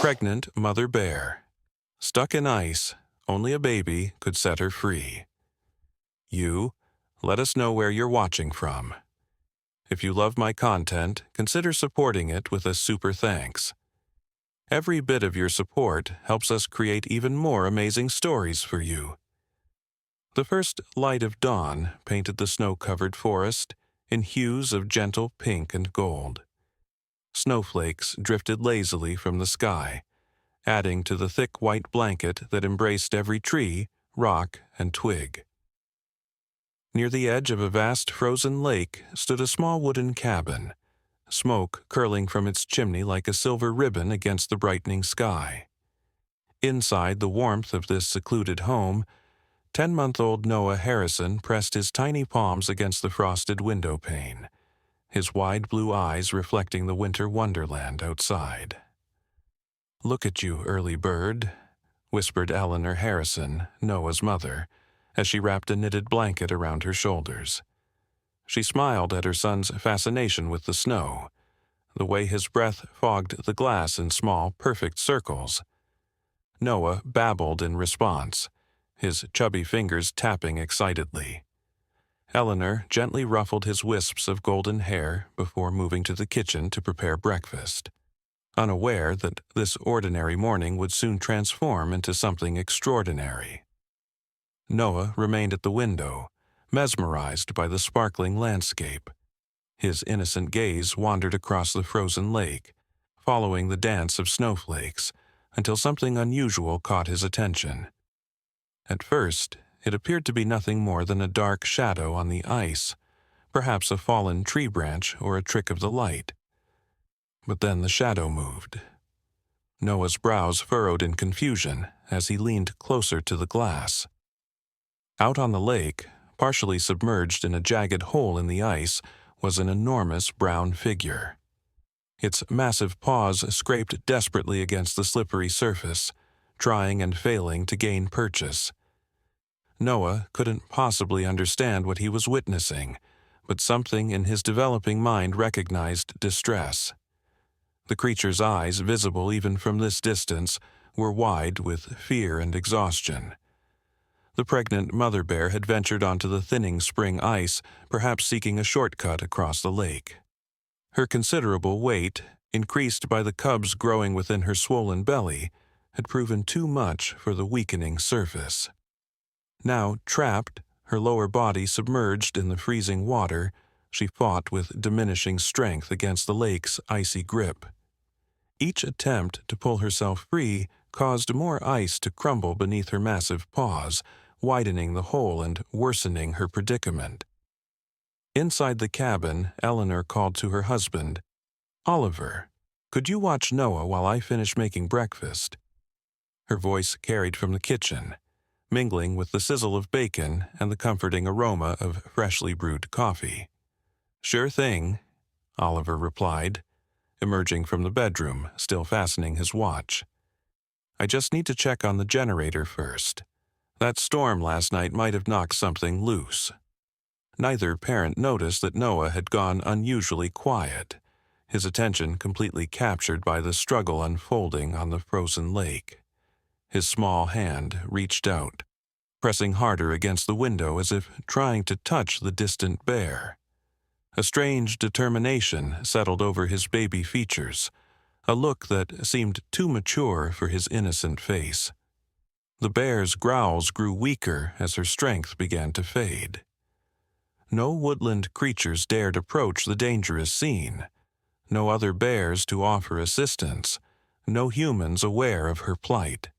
pregnant mother bear. Stuck in ice, only a baby could set her free. You, let us know where you're watching from. If you love my content, consider supporting it with a super thanks. Every bit of your support helps us create even more amazing stories for you. The first light of dawn painted the snow-covered forest in hues of gentle pink and gold. Snowflakes drifted lazily from the sky, adding to the thick white blanket that embraced every tree, rock, and twig. Near the edge of a vast frozen lake stood a small wooden cabin, smoke curling from its chimney like a silver ribbon against the brightening sky. Inside the warmth of this secluded home, 10-month-old Noah Harrison pressed his tiny palms against the frosted window pane, his wide blue eyes reflecting the winter wonderland outside. "Look at you, early bird," whispered Eleanor Harrison, Noah's mother, as she wrapped a knitted blanket around her shoulders. She smiled at her son's fascination with the snow, the way his breath fogged the glass in small, perfect circles. Noah babbled in response, his chubby fingers tapping excitedly. Eleanor gently ruffled his wisps of golden hair before moving to the kitchen to prepare breakfast, unaware that this ordinary morning would soon transform into something extraordinary. Noah remained at the window, mesmerized by the sparkling landscape. His innocent gaze wandered across the frozen lake, following the dance of snowflakes, until something unusual caught his attention. At first, it appeared to be nothing more than a dark shadow on the ice, perhaps a fallen tree branch or a trick of the light. But then the shadow moved. Noah's brows furrowed in confusion as he leaned closer to the glass. Out on the lake, partially submerged in a jagged hole in the ice, was an enormous brown figure. Its massive paws scraped desperately against the slippery surface, trying and failing to gain purchase. Noah couldn't possibly understand what he was witnessing, but something in his developing mind recognized distress. The creature's eyes, visible even from this distance, were wide with fear and exhaustion. The pregnant mother bear had ventured onto the thinning spring ice, perhaps seeking a shortcut across the lake. Her considerable weight, increased by the cubs growing within her swollen belly, had proven too much for the weakening surface. Now trapped, her lower body submerged in the freezing water, she fought with diminishing strength against the lake's icy grip. Each attempt to pull herself free caused more ice to crumble beneath her massive paws, widening the hole and worsening her predicament. Inside the cabin, Eleanor called to her husband, "Oliver, could you watch Noah while I finish making breakfast?" Her voice carried from the kitchen, mingling with the sizzle of bacon and the comforting aroma of freshly brewed coffee. "Sure thing," Oliver replied, emerging from the bedroom, still fastening his watch. "I just need to check on the generator first. That storm last night might have knocked something loose." Neither parent noticed that Noah had gone unusually quiet, his attention completely captured by the struggle unfolding on the frozen lake. His small hand reached out, pressing harder against the window as if trying to touch the distant bear. A strange determination settled over his baby features, a look that seemed too mature for his innocent face. The bear's growls grew weaker as her strength began to fade. No woodland creatures dared approach the dangerous scene, no other bears to offer assistance, no humans aware of her plight.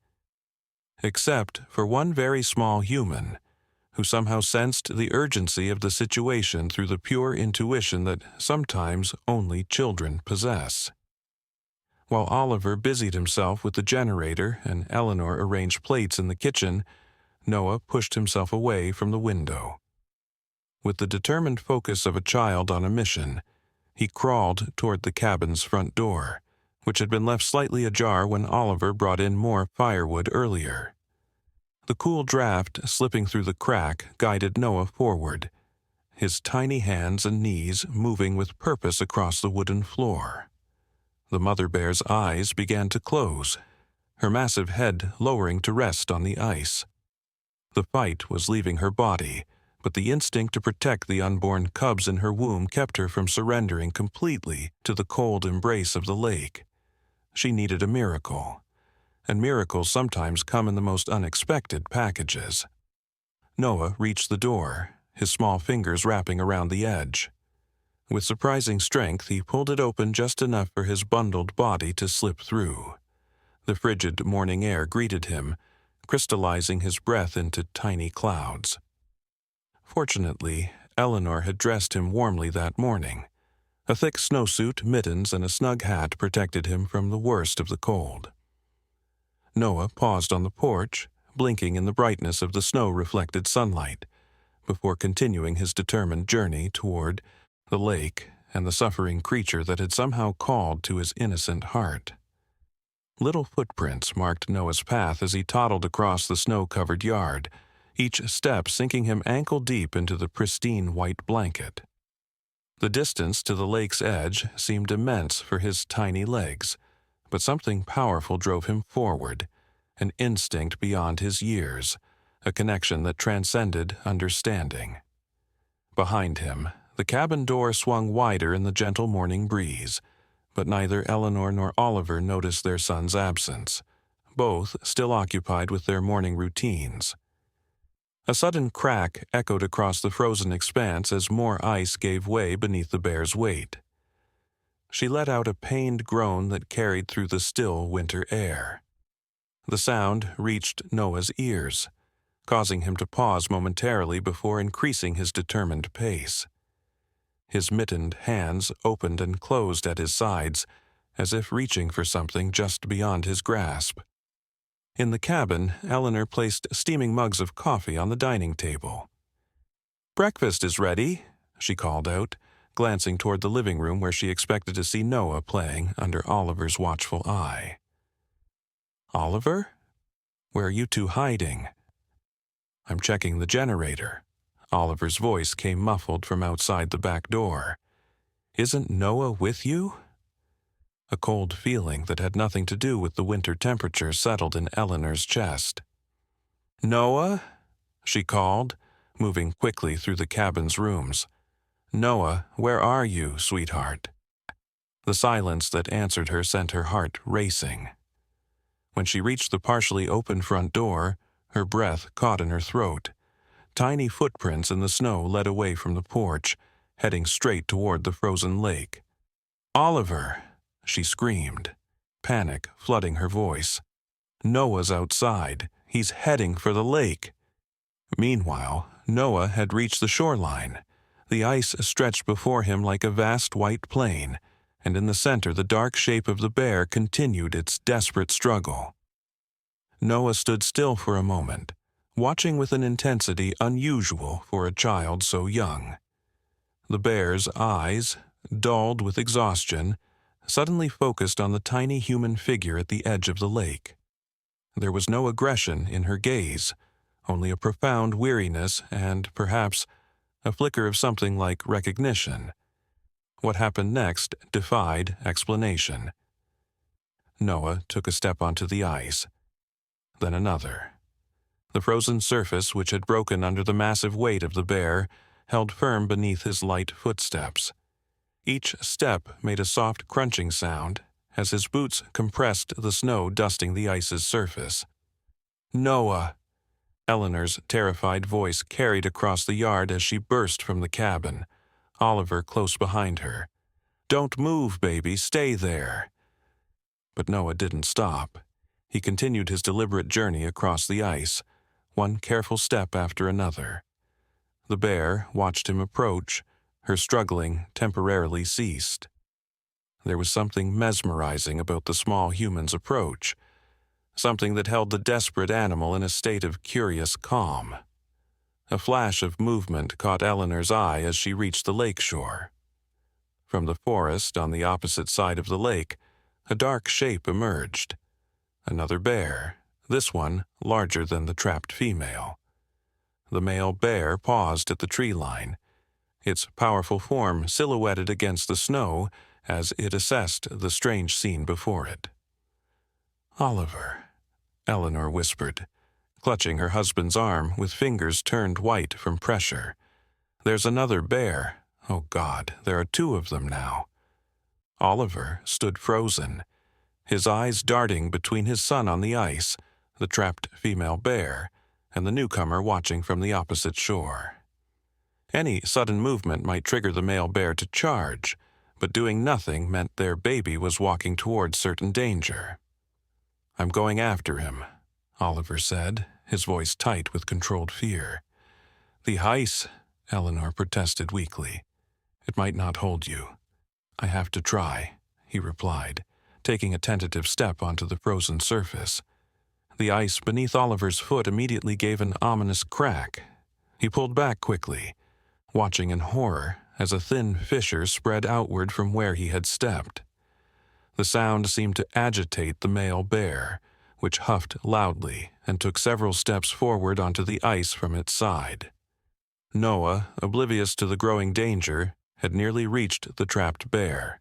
Except for one very small human, who somehow sensed the urgency of the situation through the pure intuition that sometimes only children possess. While Oliver busied himself with the generator and Eleanor arranged plates in the kitchen, Noah pushed himself away from the window. With the determined focus of a child on a mission, he crawled toward the cabin's front door, which had been left slightly ajar when Oliver brought in more firewood earlier. The cool draft slipping through the crack guided Noah forward, his tiny hands and knees moving with purpose across the wooden floor. The mother bear's eyes began to close, her massive head lowering to rest on the ice. The fight was leaving her body, but the instinct to protect the unborn cubs in her womb kept her from surrendering completely to the cold embrace of the lake. She needed a miracle, and miracles sometimes come in the most unexpected packages. Noah reached the door, his small fingers wrapping around the edge. With surprising strength, he pulled it open just enough for his bundled body to slip through. The frigid morning air greeted him, crystallizing his breath into tiny clouds. Fortunately, Eleanor had dressed him warmly that morning. A thick snowsuit, mittens, and a snug hat protected him from the worst of the cold. Noah paused on the porch, blinking in the brightness of the snow-reflected sunlight, before continuing his determined journey toward the lake and the suffering creature that had somehow called to his innocent heart. Little footprints marked Noah's path as he toddled across the snow-covered yard, each step sinking him ankle-deep into the pristine white blanket. The distance to the lake's edge seemed immense for his tiny legs, but something powerful drove him forward, an instinct beyond his years, a connection that transcended understanding. Behind him, the cabin door swung wider in the gentle morning breeze, but neither Eleanor nor Oliver noticed their son's absence, both still occupied with their morning routines. A sudden crack echoed across the frozen expanse as more ice gave way beneath the bear's weight. She let out a pained groan that carried through the still winter air. The sound reached Noah's ears, causing him to pause momentarily before increasing his determined pace. His mittened hands opened and closed at his sides, as if reaching for something just beyond his grasp. In the cabin, Eleanor placed steaming mugs of coffee on the dining table. "Breakfast is ready," she called out, glancing toward the living room where she expected to see Noah playing under Oliver's watchful eye. "Oliver? Where are you two hiding?" "I'm checking the generator." Oliver's voice came muffled from outside the back door. "Isn't Noah with you?" A cold feeling that had nothing to do with the winter temperature settled in Eleanor's chest. "Noah?" she called, moving quickly through the cabin's rooms. "Noah, where are you, sweetheart?" The silence that answered her sent her heart racing. When she reached the partially open front door, her breath caught in her throat. Tiny footprints in the snow led away from the porch, heading straight toward the frozen lake. "Oliver!" she screamed, panic flooding her voice. "Noah's outside. He's heading for the lake." Meanwhile, Noah had reached the shoreline. The ice stretched before him like a vast white plain, and in the center the dark shape of the bear continued its desperate struggle. Noah stood still for a moment, watching with an intensity unusual for a child so young. The bear's eyes, dulled with exhaustion, suddenly focused on the tiny human figure at the edge of the lake. There was no aggression in her gaze, only a profound weariness and, perhaps, a flicker of something like recognition. What happened next defied explanation. Noah took a step onto the ice, then another. The frozen surface, which had broken under the massive weight of the bear, held firm beneath his light footsteps. Each step made a soft crunching sound as his boots compressed the snow dusting the ice's surface. "Noah!" Eleanor's terrified voice carried across the yard as she burst from the cabin, Oliver close behind her. "Don't move, baby, stay there." But Noah didn't stop. He continued his deliberate journey across the ice, one careful step after another. The bear watched him approach. Her struggling temporarily ceased. There was something mesmerizing about the small human's approach, something that held the desperate animal in a state of curious calm. A flash of movement caught Eleanor's eye as she reached the lake shore. From the forest on the opposite side of the lake, a dark shape emerged. Another bear, this one larger than the trapped female. The male bear paused at the tree line, its powerful form silhouetted against the snow as it assessed the strange scene before it. "Oliver," Eleanor whispered, clutching her husband's arm with fingers turned white from pressure. "There's another bear. Oh God, there are two of them now." Oliver stood frozen, his eyes darting between his son on the ice, the trapped female bear, and the newcomer watching from the opposite shore. Any sudden movement might trigger the male bear to charge, but doing nothing meant their baby was walking towards certain danger. "I'm going after him," Oliver said, his voice tight with controlled fear. "The ice," Eleanor protested weakly. "It might not hold you." "I have to try," he replied, taking a tentative step onto the frozen surface. The ice beneath Oliver's foot immediately gave an ominous crack. He pulled back quickly, watching in horror as a thin fissure spread outward from where he had stepped. The sound seemed to agitate the male bear, which huffed loudly and took several steps forward onto the ice from its side. Noah, oblivious to the growing danger, had nearly reached the trapped bear.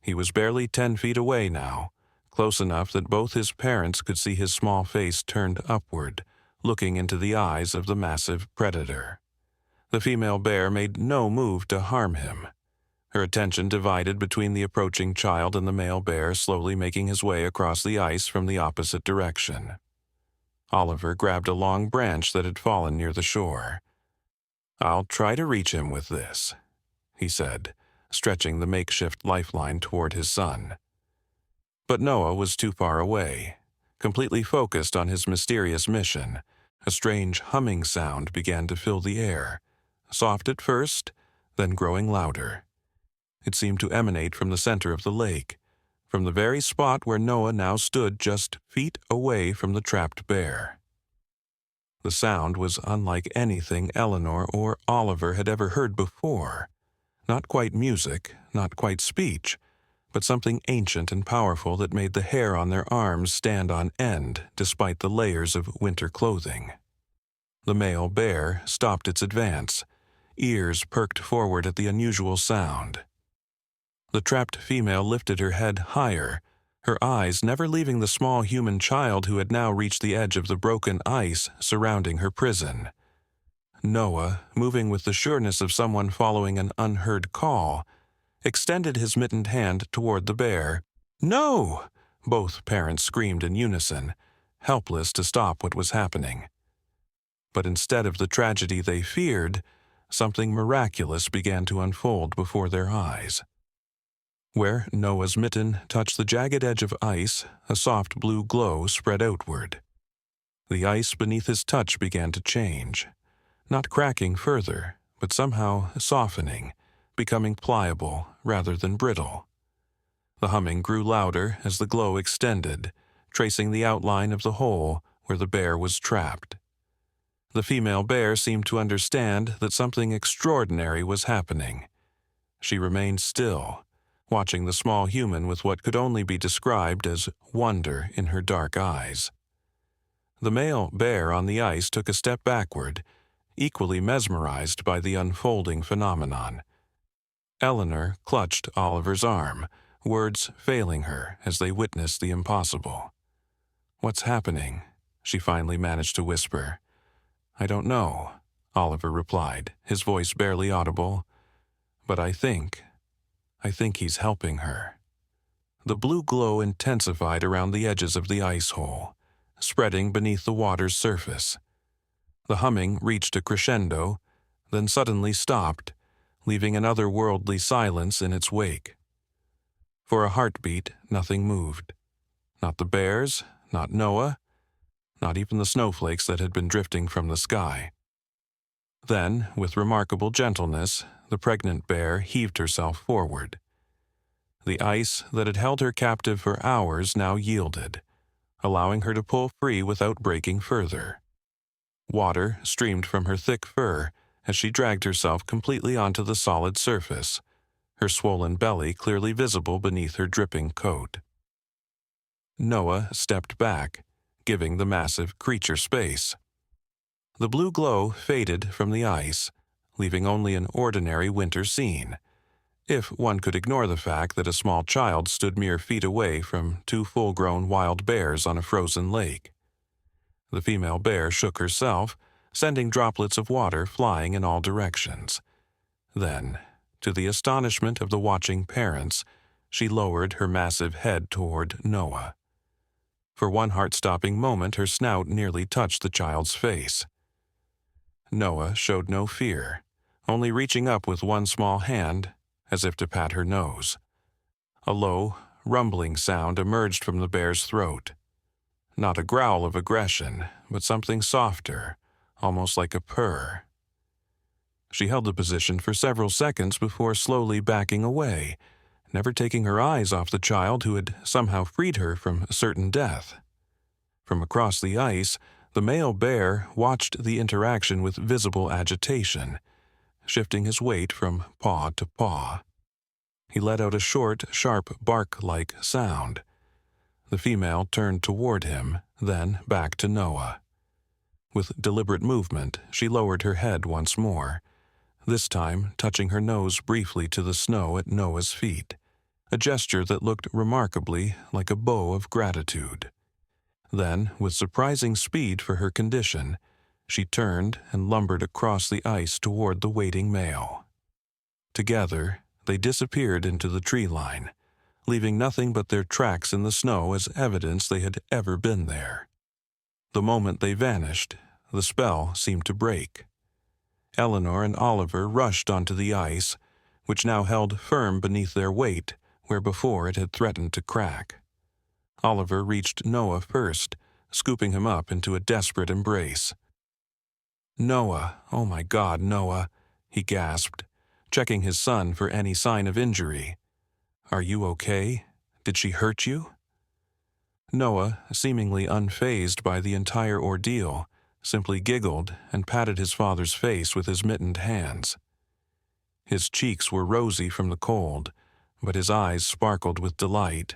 He was barely 10 feet away now, close enough that both his parents could see his small face turned upward, looking into the eyes of the massive predator. The female bear made no move to harm him. Her attention divided between the approaching child and the male bear slowly making his way across the ice from the opposite direction. Oliver grabbed a long branch that had fallen near the shore. "I'll try to reach him with this," he said, stretching the makeshift lifeline toward his son. But Noah was too far away. Completely focused on his mysterious mission, a strange humming sound began to fill the air, soft at first, then growing louder. It seemed to emanate from the center of the lake, from the very spot where Noah now stood just feet away from the trapped bear. The sound was unlike anything Eleanor or Oliver had ever heard before. Not quite music, not quite speech, but something ancient and powerful that made the hair on their arms stand on end despite the layers of winter clothing. The male bear stopped its advance, ears perked forward at the unusual sound. The trapped female lifted her head higher, her eyes never leaving the small human child who had now reached the edge of the broken ice surrounding her prison. Noah, moving with the sureness of someone following an unheard call, extended his mittened hand toward the bear. "No!" both parents screamed in unison, helpless to stop what was happening. But instead of the tragedy they feared, something miraculous began to unfold before their eyes. Where Noah's mitten touched the jagged edge of ice, a soft blue glow spread outward. The ice beneath his touch began to change, not cracking further, but somehow softening, becoming pliable rather than brittle. The humming grew louder as the glow extended, tracing the outline of the hole where the bear was trapped. The female bear seemed to understand that something extraordinary was happening. She remained still, watching the small human with what could only be described as wonder in her dark eyes. The male bear on the ice took a step backward, equally mesmerized by the unfolding phenomenon. Eleanor clutched Oliver's arm, words failing her as they witnessed the impossible. "What's happening?" she finally managed to whisper. "I don't know," Oliver replied, his voice barely audible. "But I think he's helping her." The blue glow intensified around the edges of the ice hole, spreading beneath the water's surface. The humming reached a crescendo, then suddenly stopped, leaving an otherworldly silence in its wake. For a heartbeat, nothing moved. Not the bears, not Noah, not even the snowflakes that had been drifting from the sky. Then, with remarkable gentleness, the pregnant bear heaved herself forward. The ice that had held her captive for hours now yielded, allowing her to pull free without breaking further. Water streamed from her thick fur as she dragged herself completely onto the solid surface, her swollen belly clearly visible beneath her dripping coat. Noah stepped back, giving the massive creature space. The blue glow faded from the ice, leaving only an ordinary winter scene, if one could ignore the fact that a small child stood mere feet away from two full-grown wild bears on a frozen lake. The female bear shook herself, sending droplets of water flying in all directions. Then, to the astonishment of the watching parents, she lowered her massive head toward Noah. For one heart-stopping moment, her snout nearly touched the child's face. Noah showed no fear, only reaching up with one small hand, as if to pat her nose. A low, rumbling sound emerged from the bear's throat. Not a growl of aggression, but something softer, almost like a purr. She held the position for several seconds before slowly backing away, never taking her eyes off the child who had somehow freed her from certain death. From across the ice, the male bear watched the interaction with visible agitation, shifting his weight from paw to paw. He let out a short, sharp bark-like sound. The female turned toward him, then back to Noah. With deliberate movement, she lowered her head once more, this time touching her nose briefly to the snow at Noah's feet, a gesture that looked remarkably like a bow of gratitude. Then, with surprising speed for her condition, she turned and lumbered across the ice toward the waiting male. Together, they disappeared into the tree line, leaving nothing but their tracks in the snow as evidence they had ever been there. The moment they vanished, the spell seemed to break. Eleanor and Oliver rushed onto the ice, which now held firm beneath their weight where before it had threatened to crack. Oliver reached Noah first, scooping him up into a desperate embrace. "Noah, oh my God, Noah," he gasped, checking his son for any sign of injury. "Are you okay? Did she hurt you?" Noah, seemingly unfazed by the entire ordeal, simply giggled and patted his father's face with his mittened hands. His cheeks were rosy from the cold, but his eyes sparkled with delight,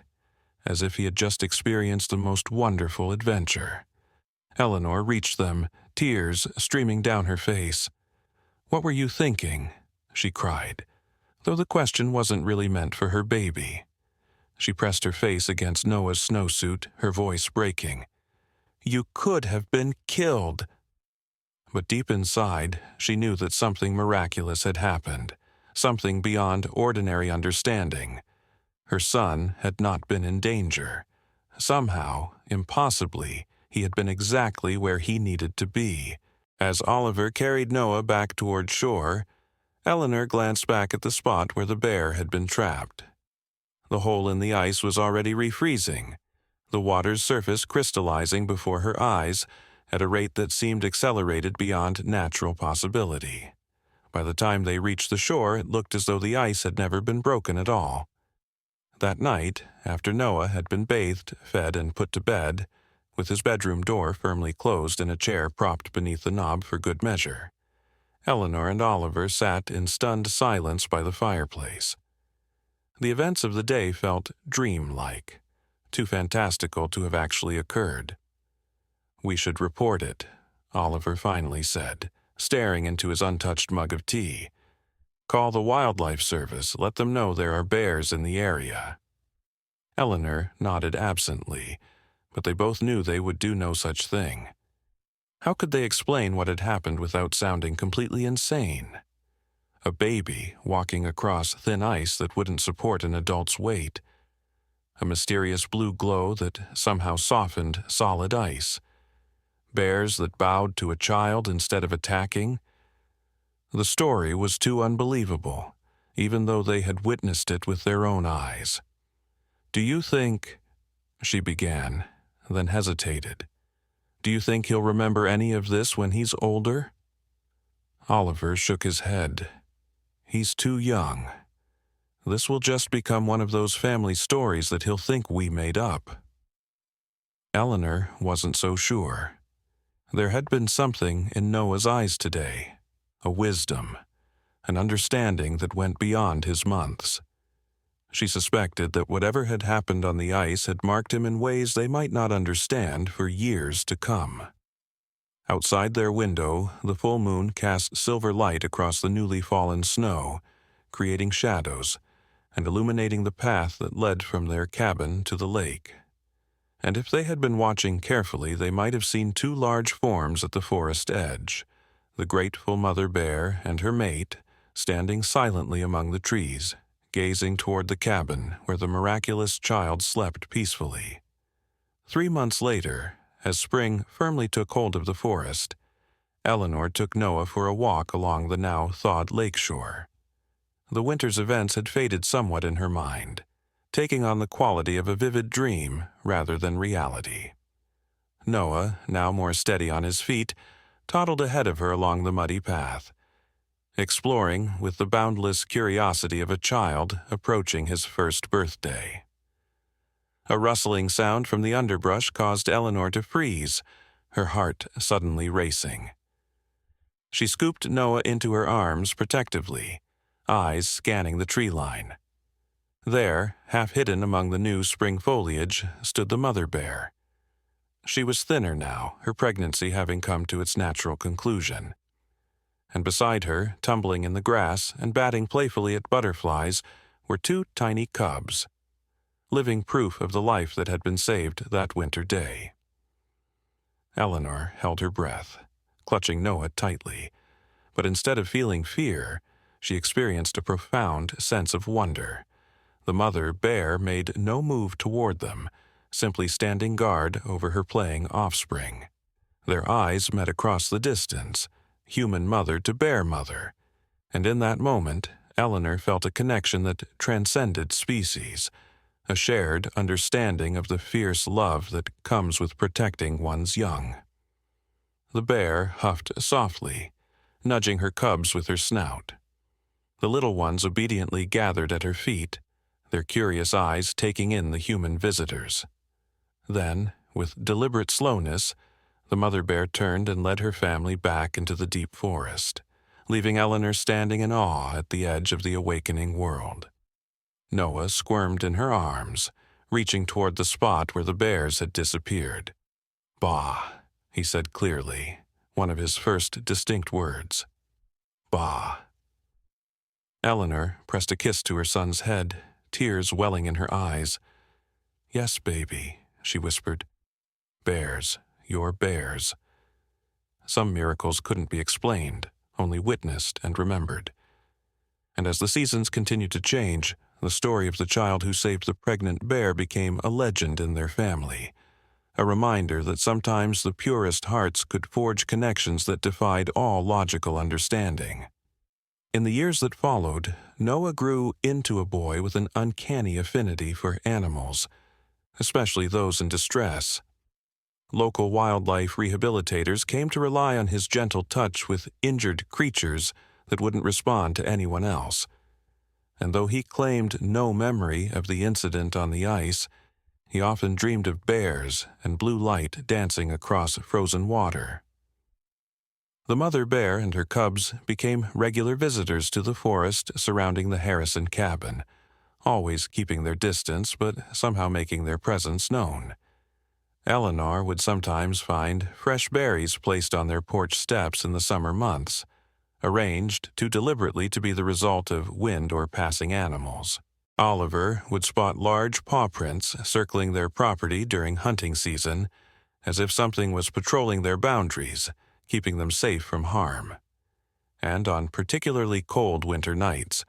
as if he had just experienced the most wonderful adventure. Eleanor reached them, tears streaming down her face. "What were you thinking?" she cried, though the question wasn't really meant for her baby. She pressed her face against Noah's snowsuit, her voice breaking. "You could have been killed." But deep inside, she knew that something miraculous had happened, something beyond ordinary understanding. Her son had not been in danger. Somehow, impossibly, he had been exactly where he needed to be. As Oliver carried Noah back toward shore, Eleanor glanced back at the spot where the bear had been trapped. The hole in the ice was already refreezing, the water's surface crystallizing before her eyes at a rate that seemed accelerated beyond natural possibility. By the time they reached the shore, it looked as though the ice had never been broken at all. That night, after Noah had been bathed, fed, and put to bed, with his bedroom door firmly closed and a chair propped beneath the knob for good measure, Eleanor and Oliver sat in stunned silence by the fireplace. The events of the day felt dream-like, too fantastical to have actually occurred. "We should report it," Oliver finally said, staring into his untouched mug of tea. "Call the Wildlife Service, let them know there are bears in the area." Eleanor nodded absently, but they both knew they would do no such thing. How could they explain what had happened without sounding completely insane? A baby walking across thin ice that wouldn't support an adult's weight. A mysterious blue glow that somehow softened solid ice. Bears that bowed to a child instead of attacking. The story was too unbelievable, even though they had witnessed it with their own eyes. "Do you think—" she began, then hesitated. "Do you think he'll remember any of this when he's older?" Oliver shook his head. "He's too young. This will just become one of those family stories that he'll think we made up." Eleanor wasn't so sure. There had been something in Noah's eyes today, a wisdom, an understanding that went beyond his months. She suspected that whatever had happened on the ice had marked him in ways they might not understand for years to come. Outside their window, the full moon cast silver light across the newly fallen snow, creating shadows and illuminating the path that led from their cabin to the lake. And if they had been watching carefully, they might have seen two large forms at the forest edge, the grateful mother bear and her mate, standing silently among the trees, gazing toward the cabin where the miraculous child slept peacefully. 3 months later, as spring firmly took hold of the forest, Eleanor took Noah for a walk along the now thawed lakeshore. The winter's events had faded somewhat in her mind, taking on the quality of a vivid dream rather than reality. Noah, now more steady on his feet, toddled ahead of her along the muddy path, exploring with the boundless curiosity of a child approaching his first birthday. A rustling sound from the underbrush caused Eleanor to freeze, her heart suddenly racing. She scooped Noah into her arms protectively, eyes scanning the tree line. There, half hidden among the new spring foliage, stood the mother bear. She was thinner now, her pregnancy having come to its natural conclusion. And beside her, tumbling in the grass and batting playfully at butterflies, were two tiny cubs, living proof of the life that had been saved that winter day. Eleanor held her breath, clutching Noah tightly, but instead of feeling fear, she experienced a profound sense of wonder. The mother bear made no move toward them, simply standing guard over her playing offspring. Their eyes met across the distance, human mother to bear mother, and in that moment, Eleanor felt a connection that transcended species, a shared understanding of the fierce love that comes with protecting one's young. The bear huffed softly, nudging her cubs with her snout. The little ones obediently gathered at her feet, their curious eyes taking in the human visitors. Then, with deliberate slowness, the mother bear turned and led her family back into the deep forest, leaving Eleanor standing in awe at the edge of the awakening world. Noah squirmed in her arms, reaching toward the spot where the bears had disappeared. "Bah," he said clearly, one of his first distinct words. "Bah." Eleanor pressed a kiss to her son's head, tears welling in her eyes. "Yes, baby," she whispered. "Bears, your bears." Some miracles couldn't be explained, only witnessed and remembered. And as the seasons continued to change, the story of the child who saved the pregnant bear became a legend in their family, a reminder that sometimes the purest hearts could forge connections that defied all logical understanding. In the years that followed, Noah grew into a boy with an uncanny affinity for animals, especially those in distress. Local wildlife rehabilitators came to rely on his gentle touch with injured creatures that wouldn't respond to anyone else. And though he claimed no memory of the incident on the ice, he often dreamed of bears and blue light dancing across frozen water. The mother bear and her cubs became regular visitors to the forest surrounding the Harrison cabin, always keeping their distance but somehow making their presence known. Eleanor would sometimes find fresh berries placed on their porch steps in the summer months, arranged too deliberately to be the result of wind or passing animals. Oliver would spot large paw prints circling their property during hunting season, as if something was patrolling their boundaries, keeping them safe from harm. And on particularly cold winter nights,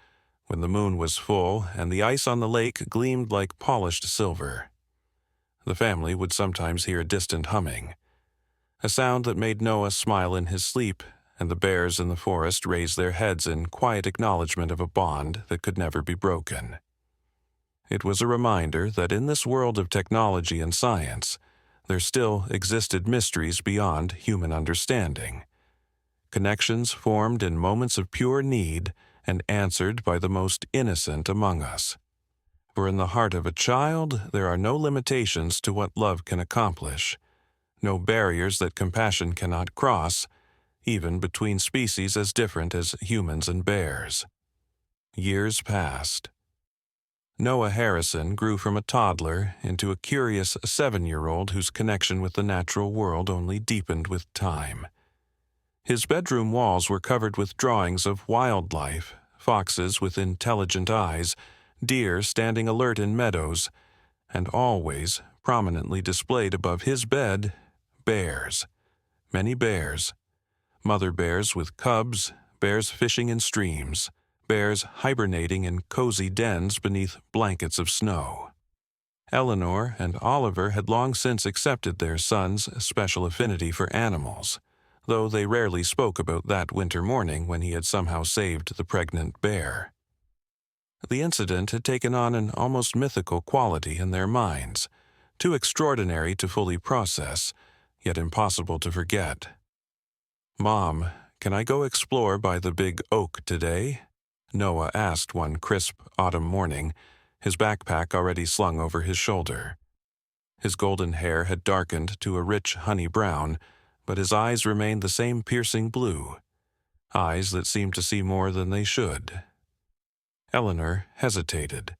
when the moon was full and the ice on the lake gleamed like polished silver, the family would sometimes hear a distant humming, a sound that made Noah smile in his sleep, and the bears in the forest raise their heads in quiet acknowledgement of a bond that could never be broken. It was a reminder that in this world of technology and science, there still existed mysteries beyond human understanding, connections formed in moments of pure need and answered by the most innocent among us. For in the heart of a child, there are no limitations to what love can accomplish, no barriers that compassion cannot cross, even between species as different as humans and bears. Years passed. Noah Harrison grew from a toddler into a curious 7-year-old whose connection with the natural world only deepened with time. His bedroom walls were covered with drawings of wildlife, foxes with intelligent eyes, deer standing alert in meadows, and always, prominently displayed above his bed, bears. Many bears. Mother bears with cubs, bears fishing in streams, bears hibernating in cozy dens beneath blankets of snow. Eleanor and Oliver had long since accepted their son's special affinity for animals, though they rarely spoke about that winter morning when he had somehow saved the pregnant bear. The incident had taken on an almost mythical quality in their minds, too extraordinary to fully process, yet impossible to forget. "Mom, can I go explore by the big oak today?" Noah asked one crisp autumn morning, his backpack already slung over his shoulder. His golden hair had darkened to a rich honey brown, but his eyes remained the same piercing blue, eyes that seemed to see more than they should. Eleanor hesitated.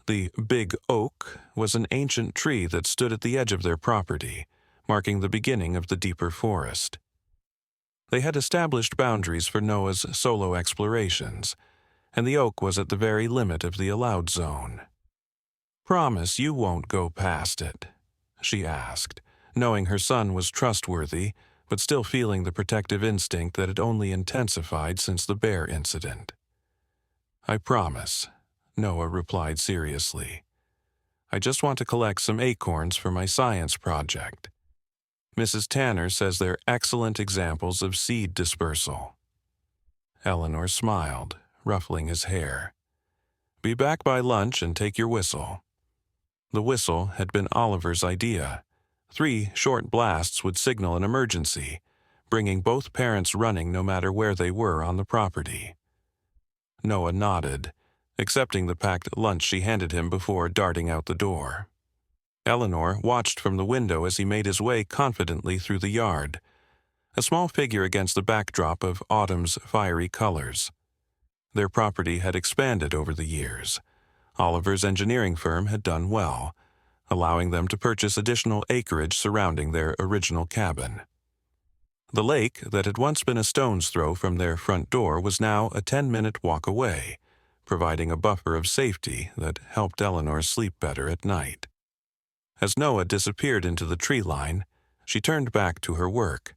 The big oak was an ancient tree that stood at the edge of their property, marking the beginning of the deeper forest. They had established boundaries for Noah's solo explorations, and the oak was at the very limit of the allowed zone. "Promise you won't go past it?" she asked, knowing her son was trustworthy, but still feeling the protective instinct that had only intensified since the bear incident. "I promise," Noah replied seriously. "I just want to collect some acorns for my science project. Mrs. Tanner says they're excellent examples of seed dispersal." Eleanor smiled, ruffling his hair. "Be back by lunch and take your whistle." The whistle had been Oliver's idea. 3 short blasts would signal an emergency, bringing both parents running no matter where they were on the property. Noah nodded, accepting the packed lunch she handed him before darting out the door. Eleanor watched from the window as he made his way confidently through the yard, a small figure against the backdrop of autumn's fiery colors. Their property had expanded over the years. Oliver's engineering firm had done well, allowing them to purchase additional acreage surrounding their original cabin. The lake that had once been a stone's throw from their front door was now a 10-minute walk away, providing a buffer of safety that helped Eleanor sleep better at night. As Noah disappeared into the tree line, she turned back to her work,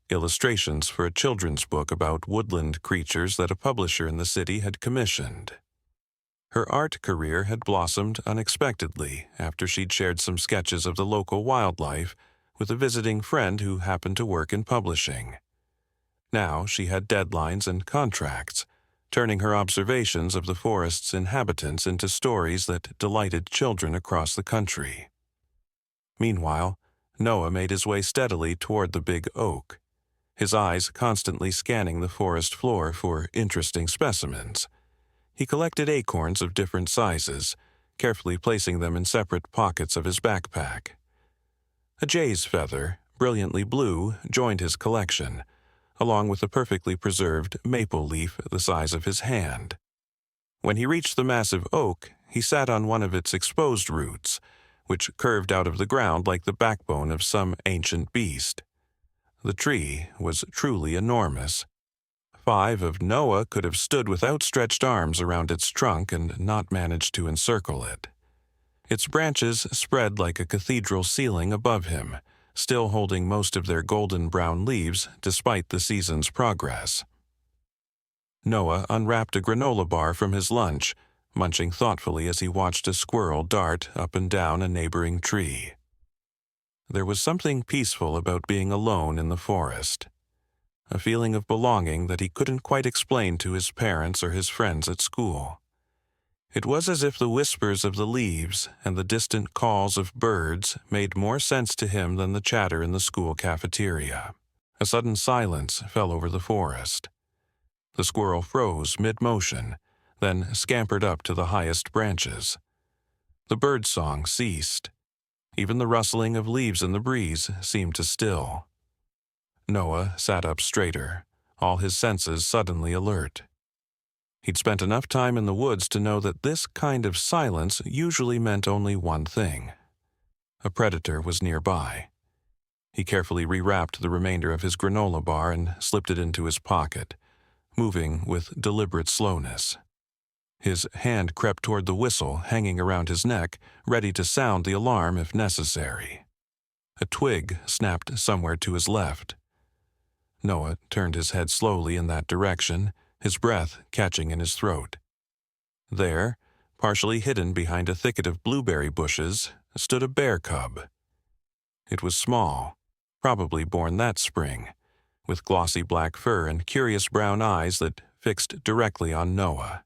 illustrations for a children's book about woodland creatures that a publisher in the city had commissioned. Her art career had blossomed unexpectedly after she'd shared some sketches of the local wildlife with a visiting friend who happened to work in publishing. Now she had deadlines and contracts, turning her observations of the forest's inhabitants into stories that delighted children across the country. Meanwhile, Noah made his way steadily toward the big oak, his eyes constantly scanning the forest floor for interesting specimens. He collected acorns of different sizes, carefully placing them in separate pockets of his backpack. A jay's feather, brilliantly blue, joined his collection, along with a perfectly preserved maple leaf the size of his hand. When he reached the massive oak, he sat on one of its exposed roots, which curved out of the ground like the backbone of some ancient beast. The tree was truly enormous. 5 of Noah could have stood with outstretched arms around its trunk and not managed to encircle it. Its branches spread like a cathedral ceiling above him, still holding most of their golden brown leaves despite the season's progress. Noah unwrapped a granola bar from his lunch, munching thoughtfully as he watched a squirrel dart up and down a neighboring tree. There was something peaceful about being alone in the forest, a feeling of belonging that he couldn't quite explain to his parents or his friends at school. It was as if the whispers of the leaves and the distant calls of birds made more sense to him than the chatter in the school cafeteria. A sudden silence fell over the forest. The squirrel froze mid-motion, then scampered up to the highest branches. The birdsong ceased. Even the rustling of leaves in the breeze seemed to still. Noah sat up straighter, all his senses suddenly alert. He'd spent enough time in the woods to know that this kind of silence usually meant only one thing. A predator was nearby. He carefully rewrapped the remainder of his granola bar and slipped it into his pocket, moving with deliberate slowness. His hand crept toward the whistle hanging around his neck, ready to sound the alarm if necessary. A twig snapped somewhere to his left. Noah turned his head slowly in that direction, his breath catching in his throat. There, partially hidden behind a thicket of blueberry bushes, stood a bear cub. It was small, probably born that spring, with glossy black fur and curious brown eyes that fixed directly on Noah.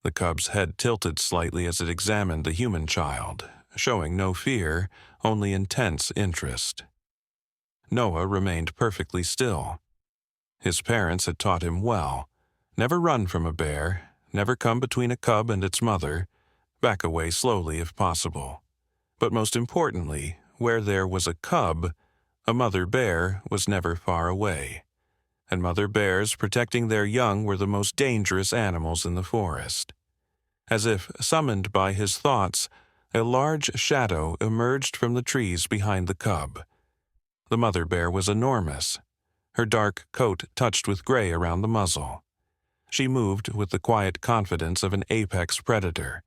The cub's head tilted slightly as it examined the human child, showing no fear, only intense interest. Noah remained perfectly still. His parents had taught him well: never run from a bear, never come between a cub and its mother, back away slowly if possible. But most importantly, where there was a cub, a mother bear was never far away, and mother bears protecting their young were the most dangerous animals in the forest. As if summoned by his thoughts, a large shadow emerged from the trees behind the cub. The mother bear was enormous, her dark coat touched with gray around the muzzle. She moved with the quiet confidence of an apex predator,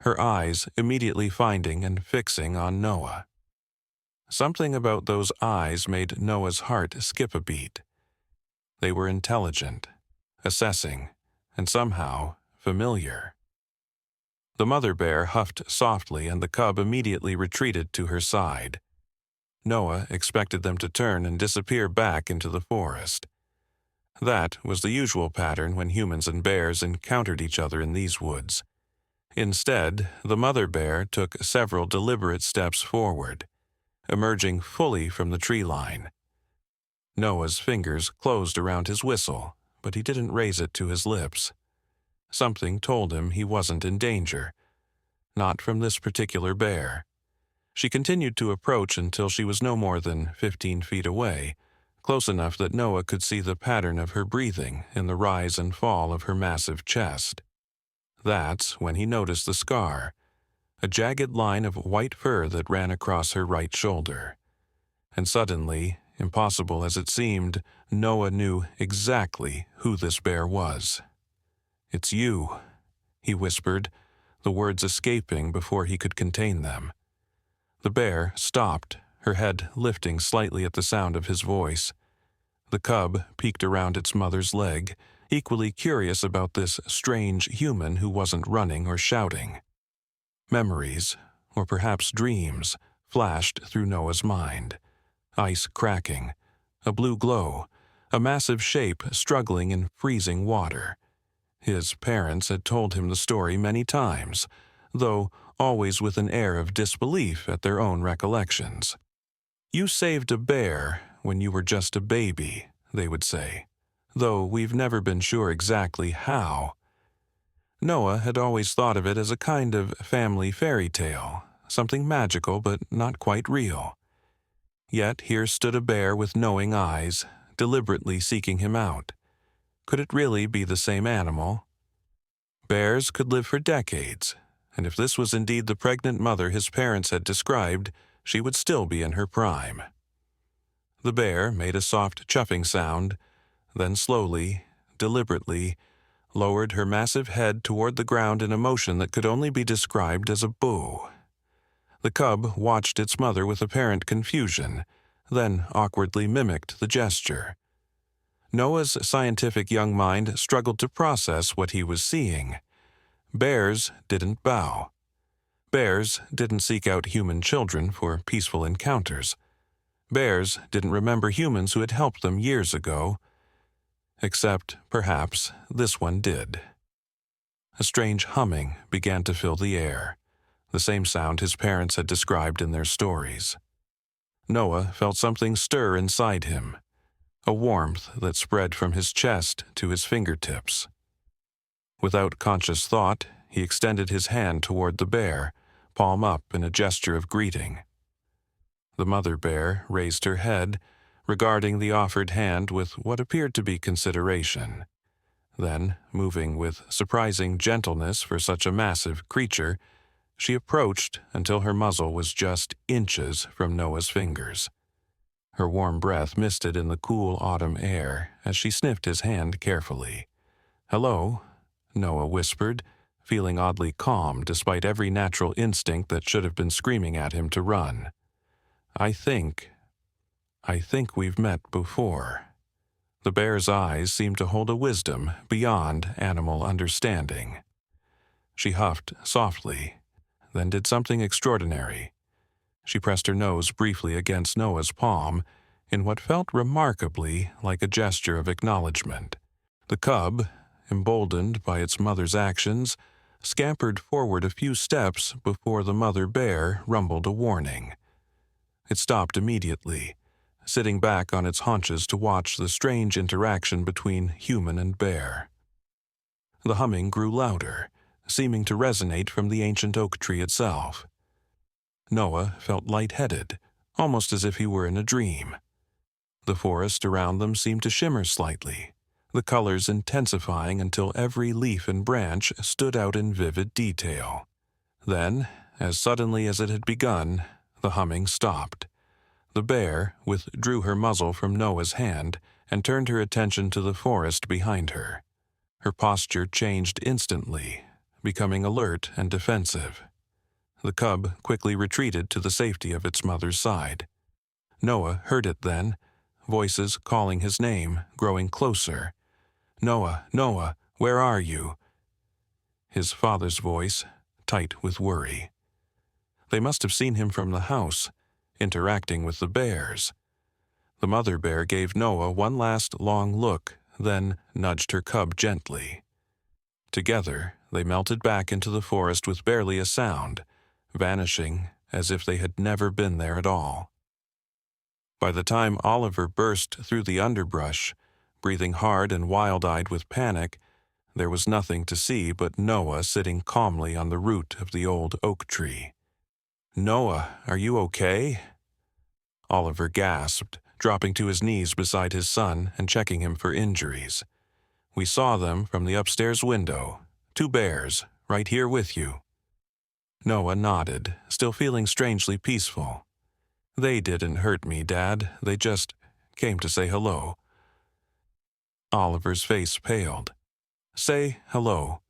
her eyes immediately finding and fixing on Noah. Something about those eyes made Noah's heart skip a beat. They were intelligent, assessing, and somehow familiar. The mother bear huffed softly and the cub immediately retreated to her side. Noah expected them to turn and disappear back into the forest. That was the usual pattern when humans and bears encountered each other in these woods. Instead, the mother bear took several deliberate steps forward, emerging fully from the tree line. Noah's fingers closed around his whistle, but he didn't raise it to his lips. Something told him he wasn't in danger. Not from this particular bear. She continued to approach until she was no more than 15 feet away, close enough that Noah could see the pattern of her breathing in the rise and fall of her massive chest. That's when he noticed the scar, a jagged line of white fur that ran across her right shoulder. And suddenly, impossible as it seemed, Noah knew exactly who this bear was. "It's you," he whispered, the words escaping before he could contain them. The bear stopped, her head lifting slightly at the sound of his voice. The cub peeked around its mother's leg, equally curious about this strange human who wasn't running or shouting. Memories, or perhaps dreams, flashed through Noah's mind. Ice cracking, a blue glow, a massive shape struggling in freezing water. His parents had told him the story many times, though always with an air of disbelief at their own recollections. "You saved a bear when you were just a baby," they would say, "though we've never been sure exactly how." Noah had always thought of it as a kind of family fairy tale, something magical but not quite real. Yet here stood a bear with knowing eyes, deliberately seeking him out. Could it really be the same animal? Bears could live for decades, and if this was indeed the pregnant mother his parents had described, she would still be in her prime. The bear made a soft chuffing sound, then slowly, deliberately, lowered her massive head toward the ground in a motion that could only be described as a boo. The cub watched its mother with apparent confusion, then awkwardly mimicked the gesture. Noah's scientific young mind struggled to process what he was seeing. Bears didn't bow. Bears didn't seek out human children for peaceful encounters. Bears didn't remember humans who had helped them years ago. Except, perhaps, this one did. A strange humming began to fill the air, the same sound his parents had described in their stories. Noah felt something stir inside him, a warmth that spread from his chest to his fingertips. Without conscious thought, he extended his hand toward the bear, palm up in a gesture of greeting. The mother bear raised her head, regarding the offered hand with what appeared to be consideration. Then, moving with surprising gentleness for such a massive creature, she approached until her muzzle was just inches from Noah's fingers. Her warm breath misted in the cool autumn air as she sniffed his hand carefully. "Hello," Noah whispered, feeling oddly calm despite every natural instinct that should have been screaming at him to run. I think we've met before." The bear's eyes seemed to hold a wisdom beyond animal understanding. She huffed softly, then did something extraordinary. She pressed her nose briefly against Noah's palm in what felt remarkably like a gesture of acknowledgement. The cub, emboldened by its mother's actions, scampered forward a few steps before the mother bear rumbled a warning. It stopped immediately, sitting back on its haunches to watch the strange interaction between human and bear. The humming grew louder, seeming to resonate from the ancient oak tree itself. Noah felt lightheaded, almost as if he were in a dream. The forest around them seemed to shimmer slightly, the colors intensifying until every leaf and branch stood out in vivid detail. Then, as suddenly as it had begun, the humming stopped. The bear withdrew her muzzle from Noah's hand and turned her attention to the forest behind her. Her posture changed instantly, becoming alert and defensive. The cub quickly retreated to the safety of its mother's side. Noah heard it then, voices calling his name, growing closer. "Noah, Noah, where are you?" His father's voice, tight with worry. They must have seen him from the house, interacting with the bears. The mother bear gave Noah one last long look, then nudged her cub gently. Together, they melted back into the forest with barely a sound, vanishing as if they had never been there at all. By the time Oliver burst through the underbrush, breathing hard and wild-eyed with panic, there was nothing to see but Noah sitting calmly on the root of the old oak tree. "Noah, are you okay?" Oliver gasped, dropping to his knees beside his son and checking him for injuries. "We saw them from the upstairs window. 2 bears, right here with you." Noah nodded, still feeling strangely peaceful. "They didn't hurt me, Dad. They just came to say hello." Oliver's face paled. "Say hello."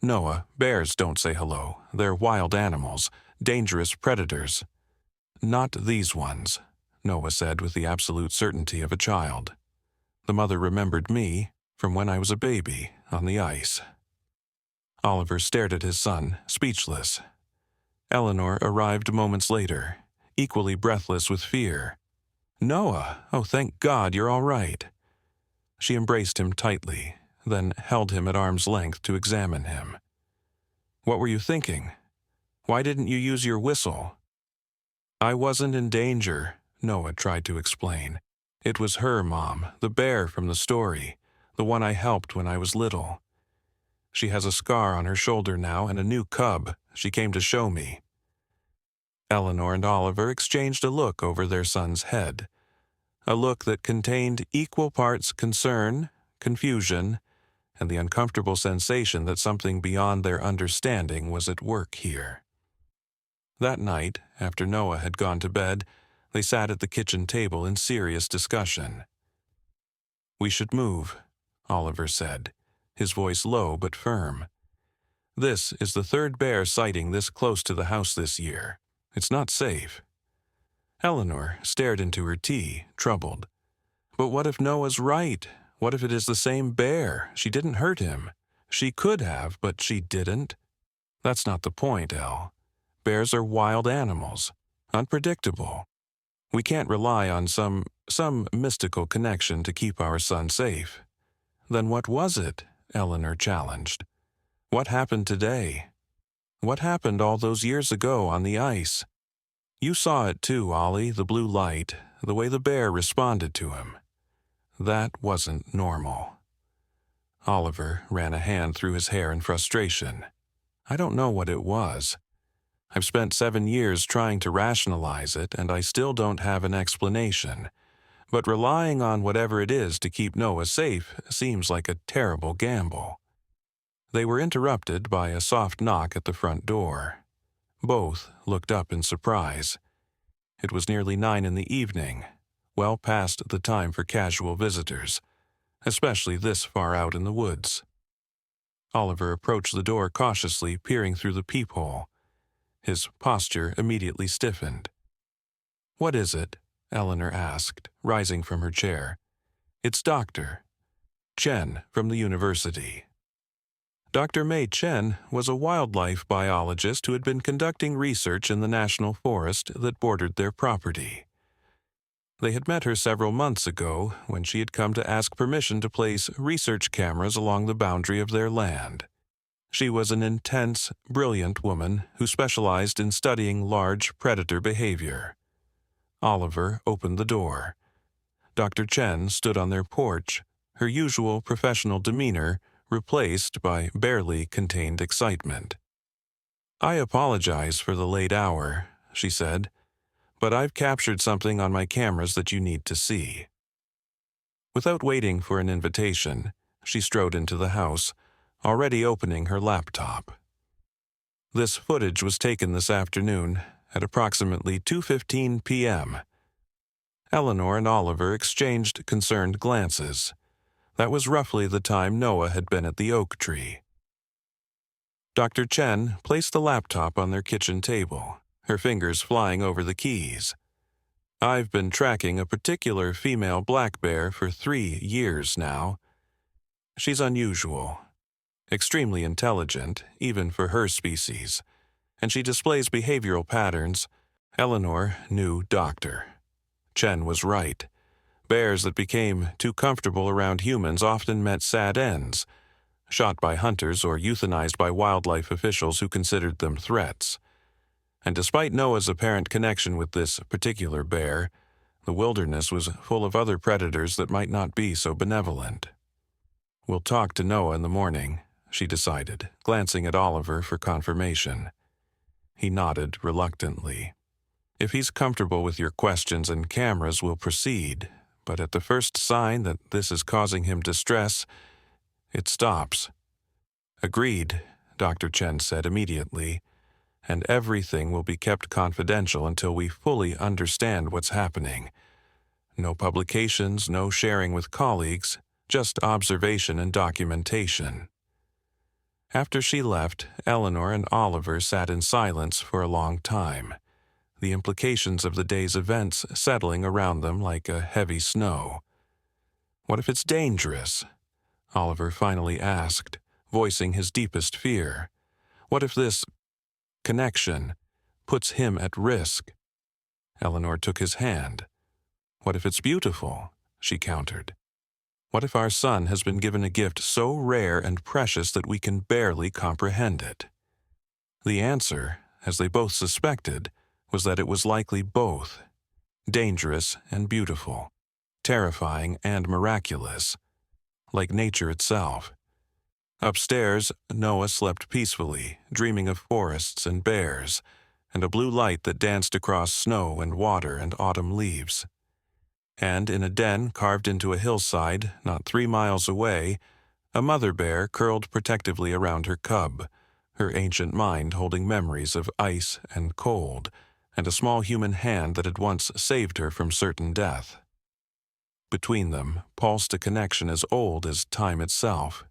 "Noah, bears don't say hello. They're wild animals, dangerous predators." "Not these ones," Noah said with the absolute certainty of a child. "The mother remembered me from when I was a baby on the ice." Oliver stared at his son, speechless. Eleanor arrived moments later, equally breathless with fear. "Noah, oh thank God you're all right." She embraced him tightly, then held him at arm's length to examine him. "What were you thinking? Why didn't you use your whistle?" "I wasn't in danger," Noah tried to explain. "It was her, Mom, the bear from the story, the one I helped when I was little. She has a scar on her shoulder now and a new cub she came to show me." Eleanor and Oliver exchanged a look over their son's head, a look that contained equal parts concern, confusion, and the uncomfortable sensation that something beyond their understanding was at work here. That night, after Noah had gone to bed, they sat at the kitchen table in serious discussion. "We should move," Oliver said, his voice low but firm. "This is the 3rd bear sighting this close to the house this year. It's not safe." Eleanor stared into her tea, troubled. "But what if Noah's right? What if it is the same bear? She didn't hurt him. She could have, but she didn't." "That's not the point, El. Bears are wild animals, unpredictable. We can't rely on some mystical connection to keep our son safe." "Then what was it?" Eleanor challenged. "What happened today? What happened all those years ago on the ice? You saw it too, Ollie, the blue light, the way the bear responded to him. That wasn't normal." Oliver ran a hand through his hair in frustration. "I don't know what it was. I've spent 7 years trying to rationalize it, and I still don't have an explanation. But relying on whatever it is to keep Noah safe seems like a terrible gamble." They were interrupted by a soft knock at the front door. Both looked up in surprise. It was nearly 9 in the evening, well past the time for casual visitors, especially this far out in the woods. Oliver approached the door cautiously, peering through the peephole. His posture immediately stiffened. "What is it?" Eleanor asked, rising from her chair. "It's Dr. Chen from the university." Dr. Mei Chen was a wildlife biologist who had been conducting research in the national forest that bordered their property. They had met her several months ago when she had come to ask permission to place research cameras along the boundary of their land. She was an intense, brilliant woman who specialized in studying large predator behavior. Oliver opened the door. Dr. Chen stood on their porch, her usual professional demeanor replaced by barely contained excitement. "I apologize for the late hour," she said, "but I've captured something on my cameras that you need to see." Without waiting for an invitation, she strode into the house, already opening her laptop. This footage was taken this afternoon at approximately 2:15 p.m. Eleanor and Oliver exchanged concerned glances. That was roughly the time Noah had been at the oak tree. Dr. Chen placed the laptop on their kitchen table, her fingers flying over the keys. "I've been tracking a particular female black bear for 3 years now. She's unusual, extremely intelligent, even for her species, and she displays behavioral patterns." Eleanor knew Dr. Chen was right. Bears that became too comfortable around humans often met sad ends, shot by hunters or euthanized by wildlife officials who considered them threats. And despite Noah's apparent connection with this particular bear, the wilderness was full of other predators that might not be so benevolent. "We'll talk to Noah in the morning," she decided, glancing at Oliver for confirmation. He nodded reluctantly. "If he's comfortable with your questions and cameras, we'll proceed, but at the first sign that this is causing him distress, it stops." "Agreed," Dr. Chen said immediately, "and everything will be kept confidential until we fully understand what's happening. No publications, no sharing with colleagues, just observation and documentation." After she left, Eleanor and Oliver sat in silence for a long time, the implications of the day's events settling around them like a heavy snow. "What if it's dangerous?" Oliver finally asked, voicing his deepest fear. "What if this connection puts him at risk?" Eleanor took his hand. "What if it's beautiful?" she countered. "What if our son has been given a gift so rare and precious that we can barely comprehend it?" The answer, as they both suspected, was that it was likely both, dangerous and beautiful, terrifying and miraculous, like nature itself. Upstairs, Noah slept peacefully, dreaming of forests and bears, and a blue light that danced across snow and water and autumn leaves. And in a den carved into a hillside not 3 miles away, a mother bear curled protectively around her cub, her ancient mind holding memories of ice and cold, and a small human hand that had once saved her from certain death. Between them pulsed a connection as old as time itself,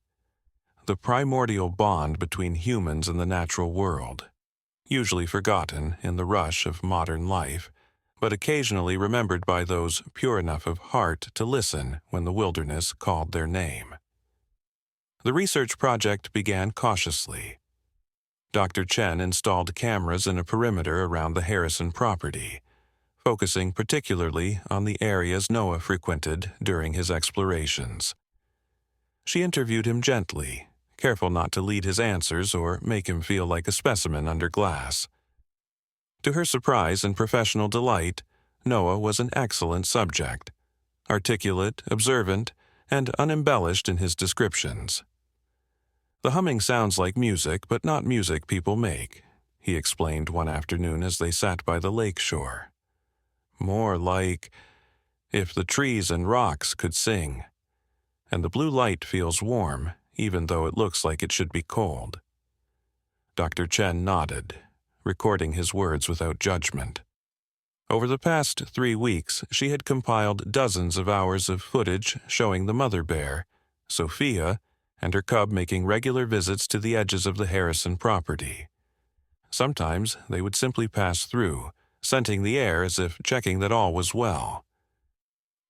the primordial bond between humans and the natural world, usually forgotten in the rush of modern life, but occasionally remembered by those pure enough of heart to listen when the wilderness called their name. The research project began cautiously. Dr. Chen installed cameras in a perimeter around the Harrison property, focusing particularly on the areas Noah frequented during his explorations. She interviewed him gently, careful not to lead his answers or make him feel like a specimen under glass. To her surprise and professional delight, Noah was an excellent subject, articulate, observant, and unembellished in his descriptions. "The humming sounds like music, but not music people make," he explained one afternoon as they sat by the lake shore. "More like if the trees and rocks could sing. And the blue light feels warm, even though it looks like it should be cold." Dr. Chen nodded, recording his words without judgment. Over the past 3 weeks, she had compiled dozens of hours of footage showing the mother bear, Sophia, and her cub making regular visits to the edges of the Harrison property. Sometimes they would simply pass through, scenting the air as if checking that all was well.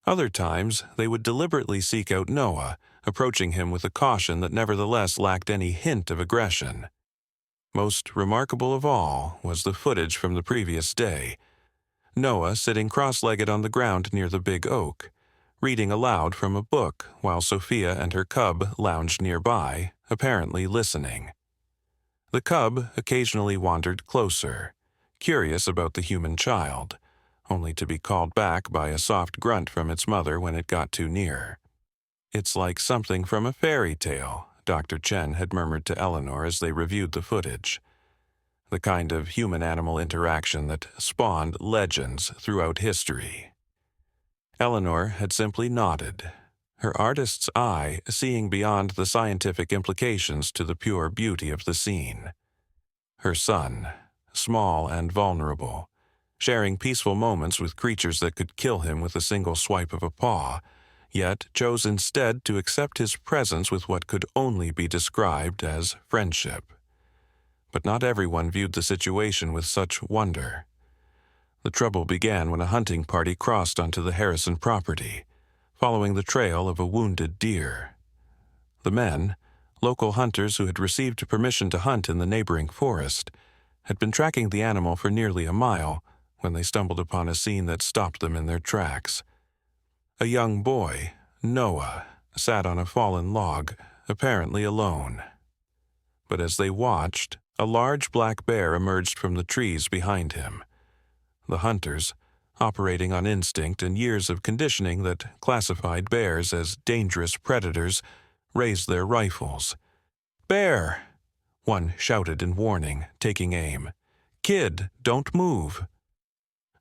Other times, they would deliberately seek out Noah, approaching him with a caution that nevertheless lacked any hint of aggression. Most remarkable of all was the footage from the previous day. Noah sitting cross-legged on the ground near the big oak, reading aloud from a book while Sophia and her cub lounged nearby, apparently listening. The cub occasionally wandered closer, curious about the human child, only to be called back by a soft grunt from its mother when it got too near. "It's like something from a fairy tale," Dr. Chen had murmured to Eleanor as they reviewed the footage. The kind of human-animal interaction that spawned legends throughout history. Eleanor had simply nodded, her artist's eye seeing beyond the scientific implications to the pure beauty of the scene. Her son, small and vulnerable, sharing peaceful moments with creatures that could kill him with a single swipe of a paw, yet chose instead to accept his presence with what could only be described as friendship. But not everyone viewed the situation with such wonder. The trouble began when a hunting party crossed onto the Harrison property, following the trail of a wounded deer. The men, local hunters who had received permission to hunt in the neighboring forest, had been tracking the animal for nearly a mile when they stumbled upon a scene that stopped them in their tracks. A young boy, Noah, sat on a fallen log, apparently alone. But as they watched, a large black bear emerged from the trees behind him. The hunters, operating on instinct and years of conditioning that classified bears as dangerous predators, raised their rifles. "Bear!" one shouted in warning, taking aim. "Kid, don't move!"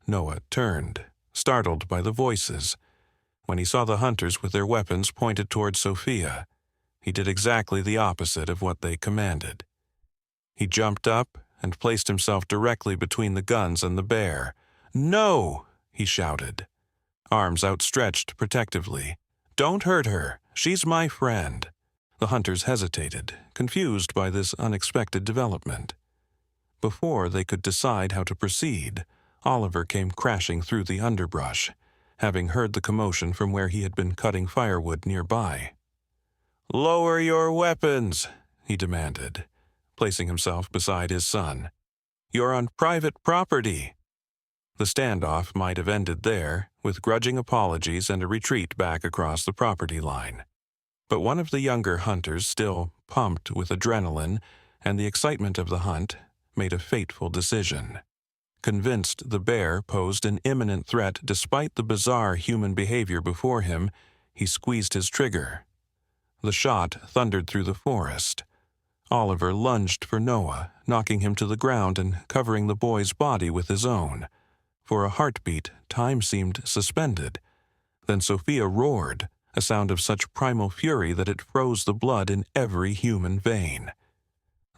Noah turned, startled by the voices. When he saw the hunters with their weapons pointed toward Sophia, he did exactly the opposite of what they commanded. He jumped up and placed himself directly between the guns and the bear. "No!" he shouted, arms outstretched protectively. "Don't hurt her. She's my friend." The hunters hesitated, confused by this unexpected development. Before they could decide how to proceed, Oliver came crashing through the underbrush, having heard the commotion from where he had been cutting firewood nearby. "Lower your weapons," he demanded, placing himself beside his son. "You're on private property." The standoff might have ended there, with grudging apologies and a retreat back across the property line. But one of the younger hunters, still pumped with adrenaline and the excitement of the hunt, made a fateful decision. Convinced the bear posed an imminent threat despite the bizarre human behavior before him, he squeezed his trigger. The shot thundered through the forest. Oliver lunged for Noah, knocking him to the ground and covering the boy's body with his own. For a heartbeat, time seemed suspended. Then Sophia roared, a sound of such primal fury that it froze the blood in every human vein.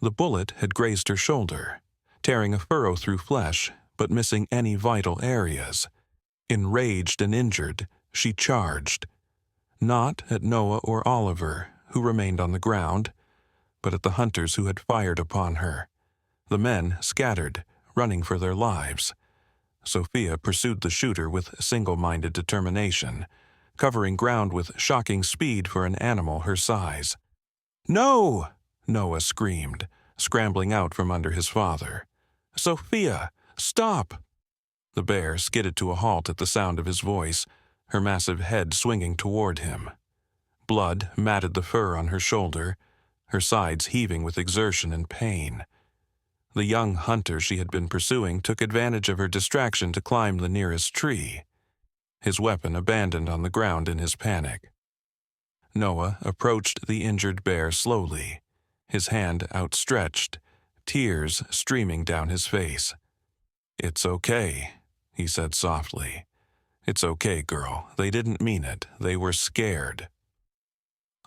The bullet had grazed her shoulder, tearing a furrow through flesh, but missing any vital areas. Enraged and injured, she charged. Not at Noah or Oliver, who remained on the ground, but at the hunters who had fired upon her. The men scattered, running for their lives. Sophia pursued the shooter with single-minded determination, covering ground with shocking speed for an animal her size. "No!" Noah screamed, scrambling out from under his father. "Sophia, stop!" The bear skidded to a halt at the sound of his voice, her massive head swinging toward him. Blood matted the fur on her shoulder, her sides heaving with exertion and pain. The young hunter she had been pursuing took advantage of her distraction to climb the nearest tree, his weapon abandoned on the ground in his panic. Noah approached the injured bear slowly, his hand outstretched, tears streaming down his face. "It's okay," he said softly. "It's okay, girl. They didn't mean it. They were scared."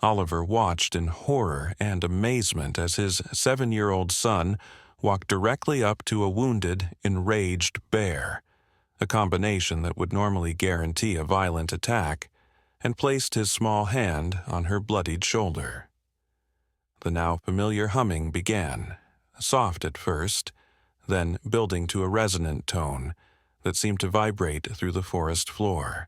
Oliver watched in horror and amazement as his 7-year-old son walked directly up to a wounded, enraged bear, a combination that would normally guarantee a violent attack, and placed his small hand on her bloodied shoulder. The now familiar humming began, soft at first, then building to a resonant tone that seemed to vibrate through the forest floor.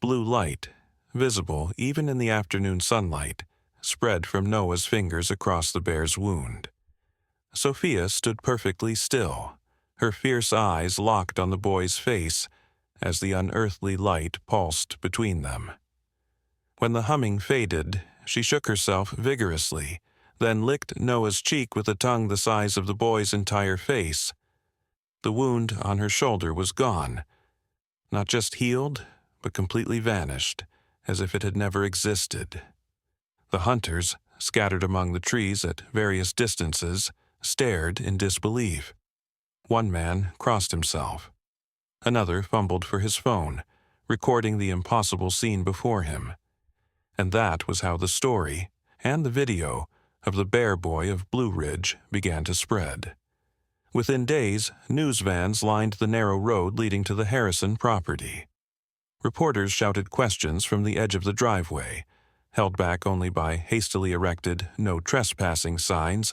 Blue light, visible even in the afternoon sunlight, spread from Noah's fingers across the bear's wound. Sophia stood perfectly still, her fierce eyes locked on the boy's face as the unearthly light pulsed between them. When the humming faded, she shook herself vigorously, then licked Noah's cheek with a tongue the size of the boy's entire face. The wound on her shoulder was gone, not just healed, but completely vanished, as if it had never existed. The hunters, scattered among the trees at various distances, stared in disbelief. One man crossed himself. Another fumbled for his phone, recording the impossible scene before him. And that was how the story, and the video, of the Bear Boy of Blue Ridge began to spread. Within days, news vans lined the narrow road leading to the Harrison property. Reporters shouted questions from the edge of the driveway, held back only by hastily erected "no trespassing" signs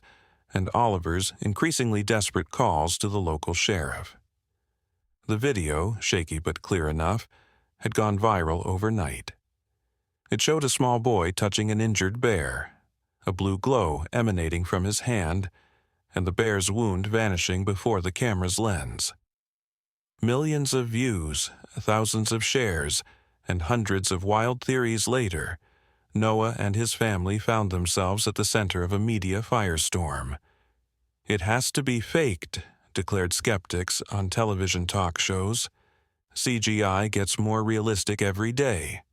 and Oliver's increasingly desperate calls to the local sheriff. The video, shaky but clear enough, had gone viral overnight. It showed a small boy touching an injured bear, a blue glow emanating from his hand, and the bear's wound vanishing before the camera's lens. Millions of views, thousands of shares, and hundreds of wild theories later, Noah and his family found themselves at the center of a media firestorm. "It has to be faked," declared skeptics on television talk shows. "CGI gets more realistic every day."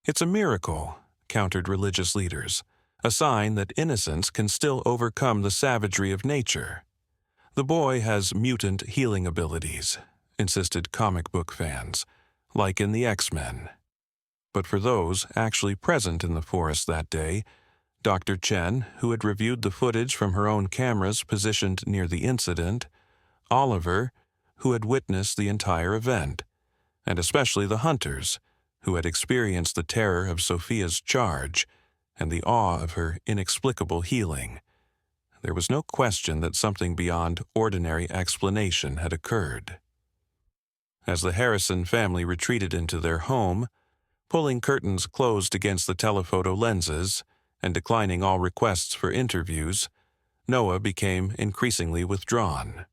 "It's a miracle," countered religious leaders, "a sign that innocence can still overcome the savagery of nature." "The boy has mutant healing abilities," insisted comic book fans, like in the X-Men. But for those actually present in the forest that day, Dr. Chen, who had reviewed the footage from her own cameras positioned near the incident, Oliver, who had witnessed the entire event, and especially the hunters, who had experienced the terror of Sophia's charge and the awe of her inexplicable healing, there was no question that something beyond ordinary explanation had occurred. As the Harrison family retreated into their home, pulling curtains closed against the telephoto lenses and declining all requests for interviews, Noah became increasingly withdrawn.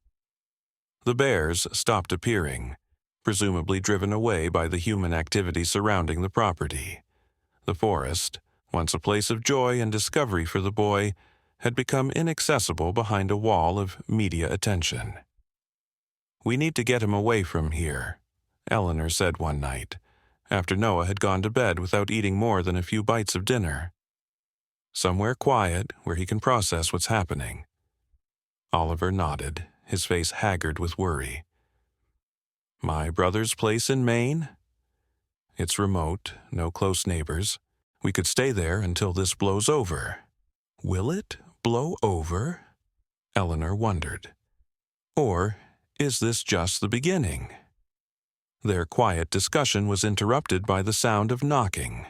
The bears stopped appearing, presumably driven away by the human activity surrounding the property. The forest, once a place of joy and discovery for the boy, had become inaccessible behind a wall of media attention. "We need to get him away from here," Eleanor said one night, after Noah had gone to bed without eating more than a few bites of dinner. "Somewhere quiet where he can process what's happening." Oliver nodded, his face haggard with worry. "My brother's place in Maine? It's remote, no close neighbors. We could stay there until this blows over." "Will it blow over?" Eleanor wondered. "Or is this just the beginning?" Their quiet discussion was interrupted by the sound of knocking,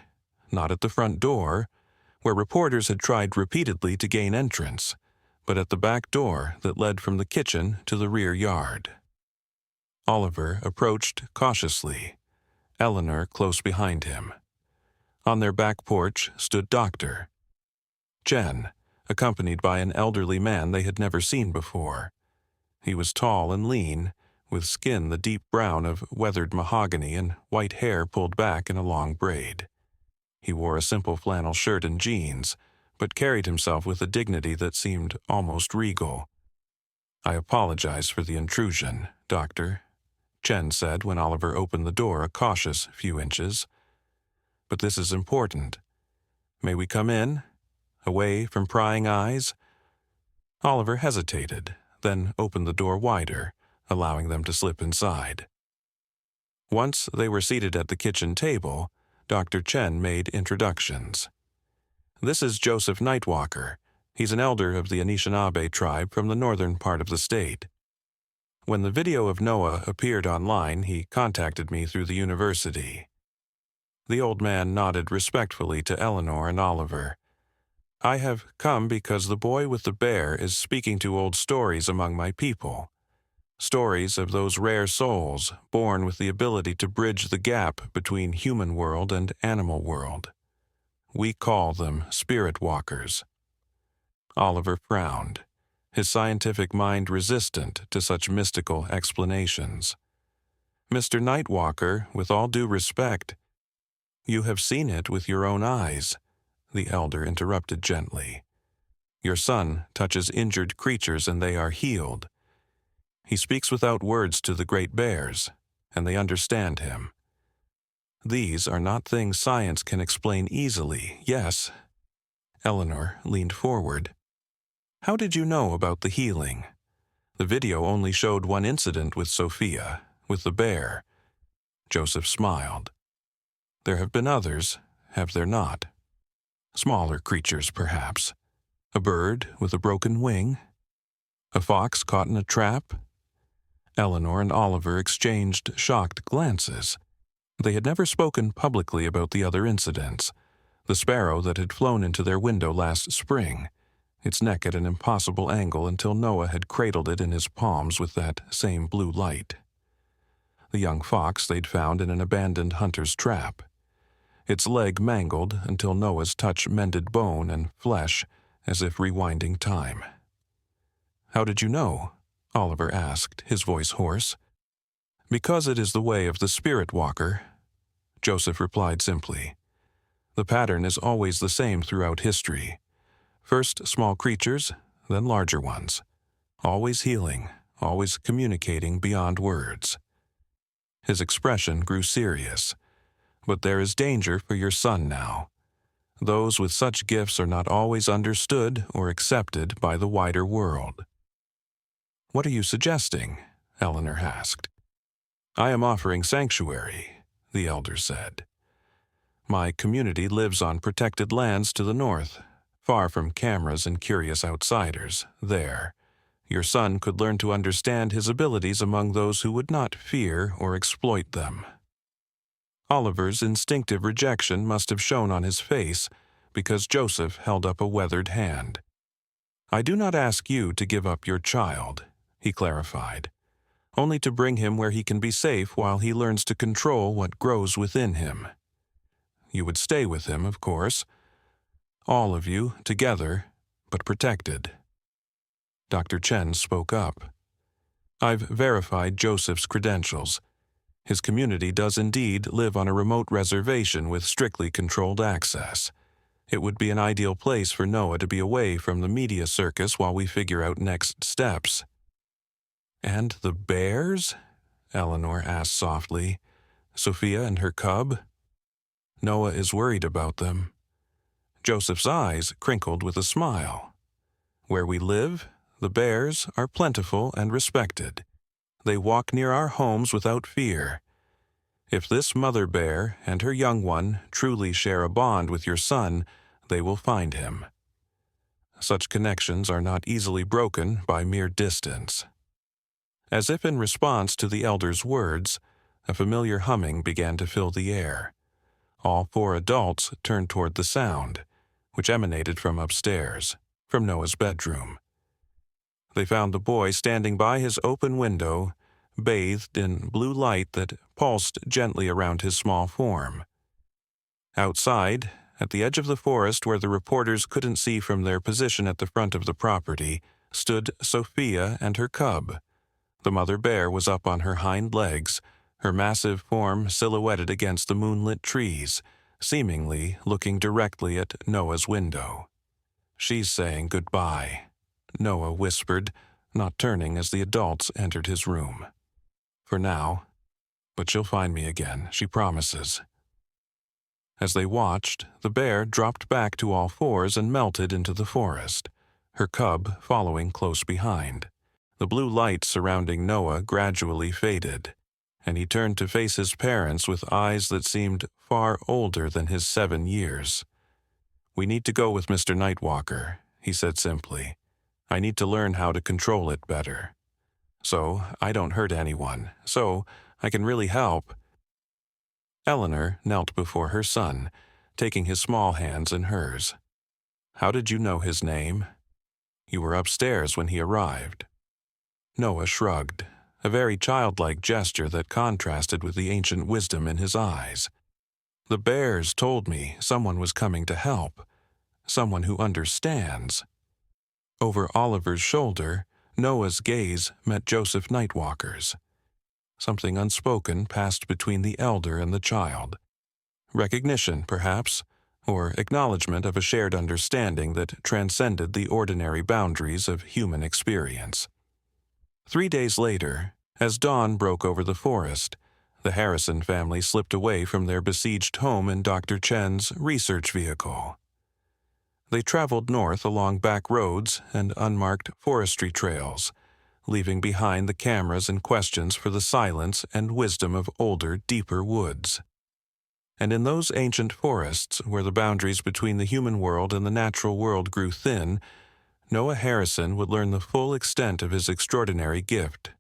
not at the front door, where reporters had tried repeatedly to gain entrance, but at the back door that led from the kitchen to the rear yard. Oliver approached cautiously, Eleanor close behind him. On their back porch stood Dr. Chen, accompanied by an elderly man they had never seen before. He was tall and lean, with skin the deep brown of weathered mahogany and white hair pulled back in a long braid. He wore a simple flannel shirt and jeans, but carried himself with a dignity that seemed almost regal. "I apologize for the intrusion, Doctor," Chen said when Oliver opened the door a cautious few inches. "But this is important. May we come in? Away from prying eyes?" Oliver hesitated, then opened the door wider, allowing them to slip inside. Once they were seated at the kitchen table, Dr. Chen made introductions. "This is Joseph Nightwalker. He's an elder of the Anishinaabe tribe from the northern part of the state. When the video of Noah appeared online, he contacted me through the university." The old man nodded respectfully to Eleanor and Oliver. I have come because the boy with the bear is speaking to old stories among my people. Stories of those rare souls born with the ability to bridge the gap between human world and animal world. We call them spirit walkers. Oliver frowned, his scientific mind resistant to such mystical explanations. Mr. Nightwalker, with all due respect, you have seen it with your own eyes, the elder interrupted gently. Your son touches injured creatures and they are healed. He speaks without words to the great bears, and they understand him. These are not things science can explain easily, yes. Eleanor leaned forward. How did you know about the healing? The video only showed one incident with Sophia, with the bear. Joseph smiled. There have been others, have there not? Smaller creatures, perhaps. A bird with a broken wing? A fox caught in a trap? Eleanor and Oliver exchanged shocked glances. They had never spoken publicly about the other incidents. The sparrow that had flown into their window last spring, its neck at an impossible angle until Noah had cradled it in his palms with that same blue light. The young fox they'd found in an abandoned hunter's trap. Its leg mangled until Noah's touch mended bone and flesh as if rewinding time. How did you know? Oliver asked, his voice hoarse. Because it is the way of the spirit walker, Joseph replied simply. The pattern is always the same throughout history. First small creatures, then larger ones. Always healing, always communicating beyond words. His expression grew serious. But there is danger for your son now. Those with such gifts are not always understood or accepted by the wider world. What are you suggesting? Eleanor asked. I am offering sanctuary, the elder said. My community lives on protected lands to the north, far from cameras and curious outsiders. There, your son could learn to understand his abilities among those who would not fear or exploit them. Oliver's instinctive rejection must have shown on his face because Joseph held up a weathered hand. I do not ask you to give up your child, he clarified, only to bring him where he can be safe while he learns to control what grows within him. You would stay with him, of course. All of you, together, but protected. Dr. Chen spoke up. I've verified Joseph's credentials. His community does indeed live on a remote reservation with strictly controlled access. It would be an ideal place for Noah to be away from the media circus while we figure out next steps. And the bears? Eleanor asked softly. Sophia and her cub? Noah is worried about them. Joseph's eyes crinkled with a smile. Where we live, the bears are plentiful and respected. They walk near our homes without fear. If this mother bear and her young one truly share a bond with your son, they will find him. Such connections are not easily broken by mere distance. As if in response to the elder's words, a familiar humming began to fill the air. All four adults turned toward the sound, which emanated from upstairs, from Noah's bedroom. They found the boy standing by his open window, bathed in blue light that pulsed gently around his small form. Outside, at the edge of the forest where the reporters couldn't see from their position at the front of the property, stood Sophia and her cub. The mother bear was up on her hind legs, her massive form silhouetted against the moonlit trees, seemingly looking directly at Noah's window. She's saying goodbye, Noah whispered, not turning as the adults entered his room. For now, but she'll find me again, she promises. As they watched, the bear dropped back to all fours and melted into the forest, her cub following close behind. The blue light surrounding Noah gradually faded, and he turned to face his parents with eyes that seemed far older than his 7 years. We need to go with Mr. Nightwalker, he said simply. I need to learn how to control it better. So I don't hurt anyone, so I can really help. Eleanor knelt before her son, taking his small hands in hers. How did you know his name? You were upstairs when he arrived. Noah shrugged, a very childlike gesture that contrasted with the ancient wisdom in his eyes. The bears told me someone was coming to help, someone who understands. Over Oliver's shoulder, Noah's gaze met Joseph Nightwalker's. Something unspoken passed between the elder and the child. Recognition, perhaps, or acknowledgement of a shared understanding that transcended the ordinary boundaries of human experience. 3 days later, as dawn broke over the forest, the Harrison family slipped away from their besieged home in Dr. Chen's research vehicle. They traveled north along back roads and unmarked forestry trails, leaving behind the cameras and questions for the silence and wisdom of older, deeper woods. And in those ancient forests, where the boundaries between the human world and the natural world grew thin, Noah Harrison would learn the full extent of his extraordinary gift,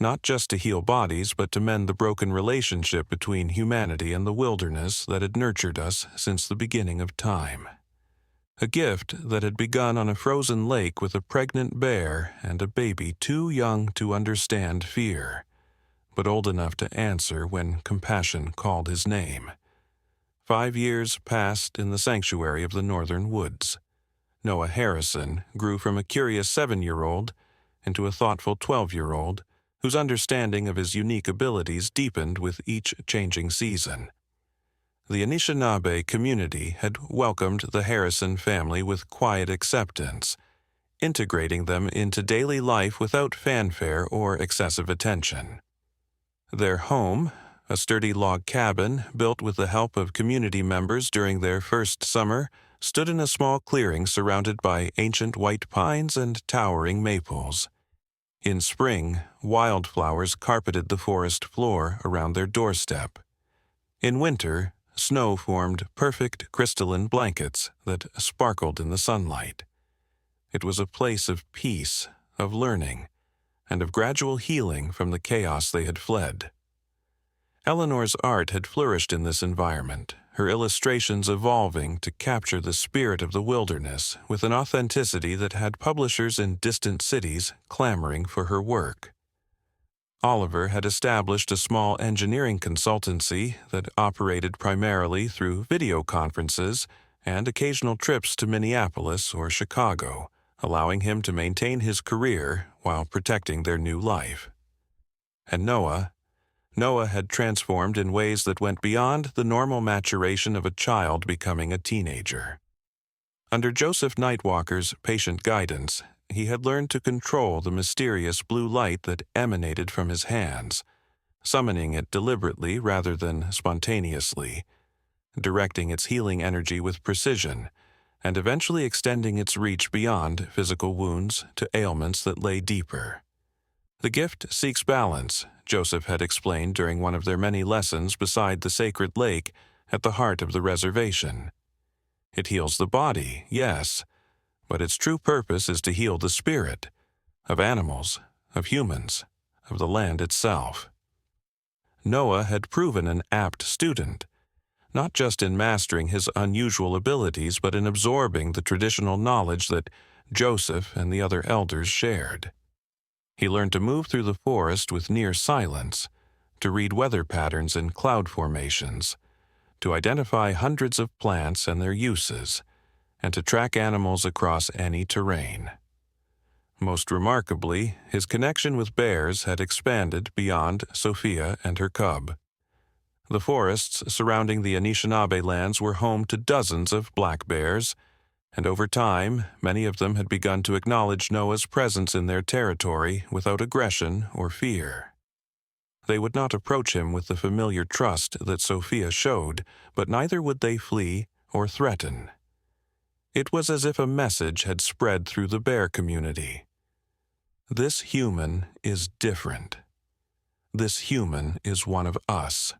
not just to heal bodies, but to mend the broken relationship between humanity and the wilderness that had nurtured us since the beginning of time. A gift that had begun on a frozen lake with a pregnant bear and a baby too young to understand fear, but old enough to answer when compassion called his name. 5 years passed in the sanctuary of the northern woods. Noah Harrison grew from a curious 7-year-old into a thoughtful 12-year-old whose understanding of his unique abilities deepened with each changing season. The Anishinaabe community had welcomed the Harrison family with quiet acceptance, integrating them into daily life without fanfare or excessive attention. Their home, a sturdy log cabin built with the help of community members during their first summer, stood in a small clearing surrounded by ancient white pines and towering maples. In spring, wildflowers carpeted the forest floor around their doorstep. In winter, snow formed perfect crystalline blankets that sparkled in the sunlight. It was a place of peace, of learning, and of gradual healing from the chaos they had fled. Eleanor's art had flourished in this environment, her illustrations evolving to capture the spirit of the wilderness with an authenticity that had publishers in distant cities clamoring for her work. Oliver had established a small engineering consultancy that operated primarily through video conferences and occasional trips to Minneapolis or Chicago, allowing him to maintain his career while protecting their new life. And Noah had transformed in ways that went beyond the normal maturation of a child becoming a teenager. Under Joseph Nightwalker's patient guidance, he had learned to control the mysterious blue light that emanated from his hands, summoning it deliberately rather than spontaneously, directing its healing energy with precision, and eventually extending its reach beyond physical wounds to ailments that lay deeper. The gift seeks balance, Joseph had explained during one of their many lessons beside the sacred lake at the heart of the reservation. It heals the body, yes, but its true purpose is to heal the spirit, of animals, of humans, of the land itself. Noah had proven an apt student, not just in mastering his unusual abilities, but in absorbing the traditional knowledge that Joseph and the other elders shared. He learned to move through the forest with near silence, to read weather patterns in cloud formations, to identify hundreds of plants and their uses, and to track animals across any terrain. Most remarkably, his connection with bears had expanded beyond Sophia and her cub. The forests surrounding the Anishinaabe lands were home to dozens of black bears, and over time, many of them had begun to acknowledge Noah's presence in their territory without aggression or fear. They would not approach him with the familiar trust that Sophia showed, but neither would they flee or threaten. It was as if a message had spread through the bear community. This human is different. This human is one of us.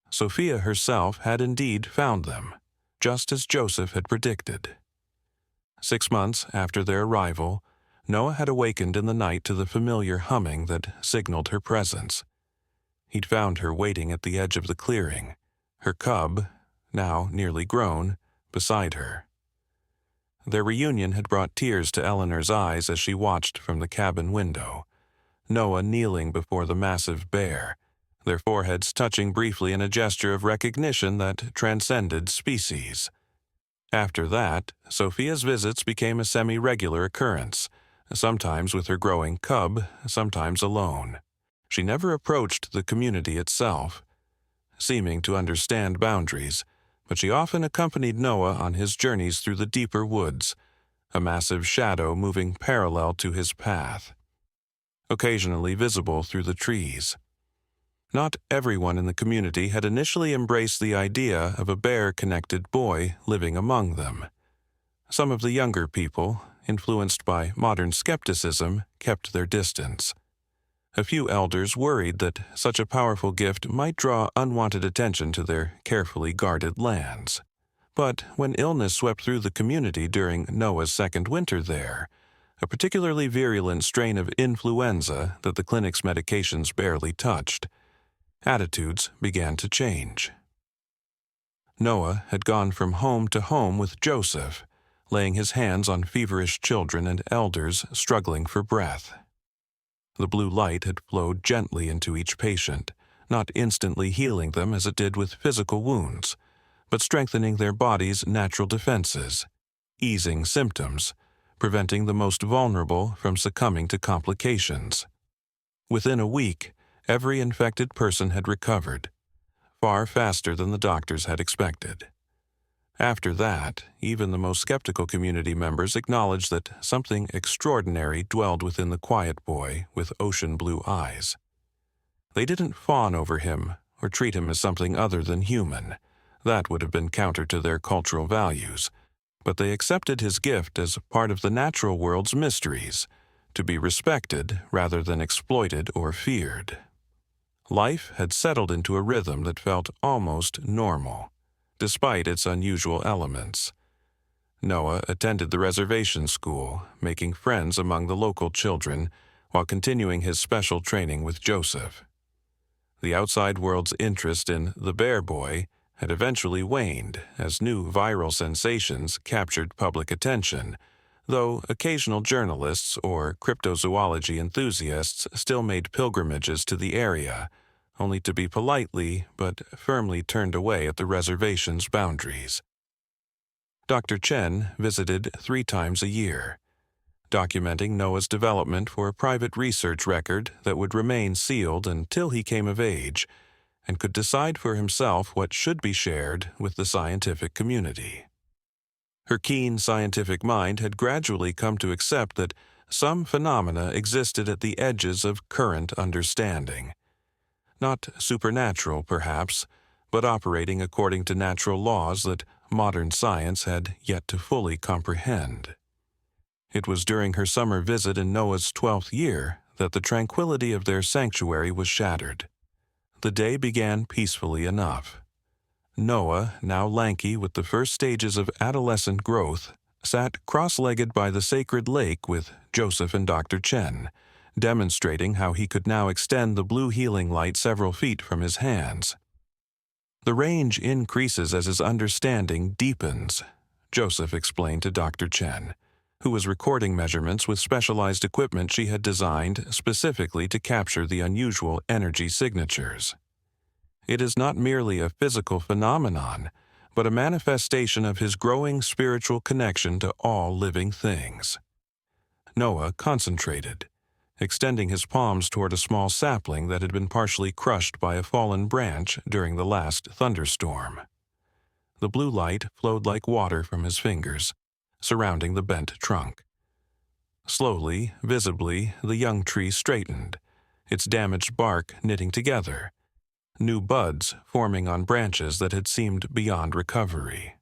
Sophia herself had indeed found them, just as Joseph had predicted. 6 months after their arrival, Noah had awakened in the night to the familiar humming that signaled her presence. He'd found her waiting at the edge of the clearing, her cub, now nearly grown, beside her. Their reunion had brought tears to Eleanor's eyes as she watched from the cabin window. Noah kneeling before the massive bear, their foreheads touching briefly in a gesture of recognition that transcended species. After that, Sophia's visits became a semi-regular occurrence, sometimes with her growing cub, sometimes alone. She never approached the community itself, seeming to understand boundaries, but she often accompanied Noah on his journeys through the deeper woods, a massive shadow moving parallel to his path, occasionally visible through the trees. Not everyone in the community had initially embraced the idea of a bear-connected boy living among them. Some of the younger people, influenced by modern skepticism, kept their distance. A few elders worried that such a powerful gift might draw unwanted attention to their carefully guarded lands. But when illness swept through the community during Noah's second winter there, a particularly virulent strain of influenza that the clinic's medications barely touched, attitudes began to change. Noah had gone from home to home with Joseph, laying his hands on feverish children and elders struggling for breath. The blue light had flowed gently into each patient, not instantly healing them as it did with physical wounds, but strengthening their body's natural defenses, easing symptoms, preventing the most vulnerable from succumbing to complications. Within a week, every infected person had recovered, far faster than the doctors had expected. After that, even the most skeptical community members acknowledged that something extraordinary dwelled within the quiet boy with ocean blue eyes. They didn't fawn over him or treat him as something other than human. That would have been counter to their cultural values. But they accepted his gift as part of the natural world's mysteries, to be respected rather than exploited or feared. Life had settled into a rhythm that felt almost normal, despite its unusual elements. Noah attended the reservation school, making friends among the local children while continuing his special training with Joseph. The outside world's interest in the Bear Boy had eventually waned as new viral sensations captured public attention, though occasional journalists or cryptozoology enthusiasts still made pilgrimages to the area, only to be politely but firmly turned away at the reservation's boundaries. Dr. Chen visited 3 times a year, documenting Noah's development for a private research record that would remain sealed until he came of age and could decide for himself what should be shared with the scientific community. Her keen scientific mind had gradually come to accept that some phenomena existed at the edges of current understanding. Not supernatural, perhaps, but operating according to natural laws that modern science had yet to fully comprehend. It was during her summer visit in Noah's 12th year that the tranquility of their sanctuary was shattered. The day began peacefully enough. Noah, now lanky with the first stages of adolescent growth, sat cross-legged by the sacred lake with Joseph and Dr. Chen, demonstrating how he could now extend the blue healing light several feet from his hands. The range increases as his understanding deepens, Joseph explained to Dr. Chen, who was recording measurements with specialized equipment she had designed specifically to capture the unusual energy signatures. It is not merely a physical phenomenon, but a manifestation of his growing spiritual connection to all living things. Noah concentrated, extending his palms toward a small sapling that had been partially crushed by a fallen branch during the last thunderstorm. The blue light flowed like water from his fingers, surrounding the bent trunk. Slowly, visibly, the young tree straightened, its damaged bark knitting together, new buds forming on branches that had seemed beyond recovery.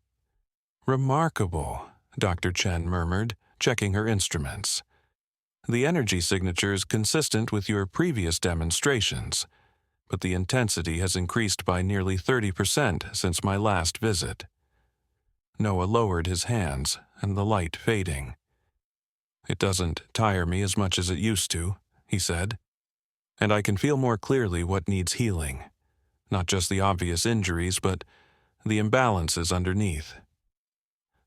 "Remarkable," Dr. Chen murmured, checking her instruments. "The energy signature is consistent with your previous demonstrations, but the intensity has increased by nearly 30% since my last visit." Noah lowered his hands, and the light fading. "It doesn't tire me as much as it used to," he said, "and I can feel more clearly what needs healing. Not just the obvious injuries, but the imbalances underneath."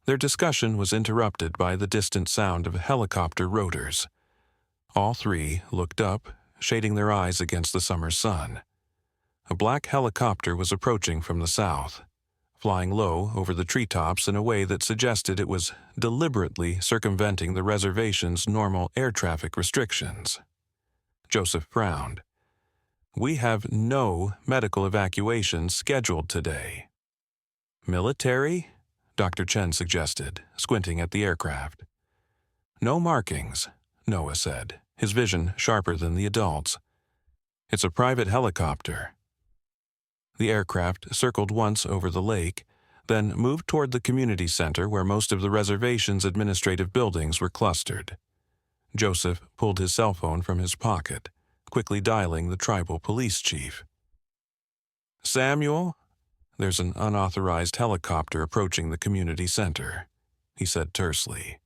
Their discussion was interrupted by the distant sound of helicopter rotors. All three looked up, shading their eyes against the summer sun. A black helicopter was approaching from the south, flying low over the treetops in a way that suggested it was deliberately circumventing the reservation's normal air traffic restrictions. Joseph frowned. "We have no medical evacuations scheduled today." "Military?" Dr. Chen suggested, squinting at the aircraft. "No markings," Noah said, his vision sharper than the adults. "It's a private helicopter." The aircraft circled once over the lake, then moved toward the community center where most of the reservation's administrative buildings were clustered. Joseph pulled his cell phone from his pocket, quickly dialing the tribal police chief. "Samuel, there's an unauthorized helicopter approaching the community center," he said tersely.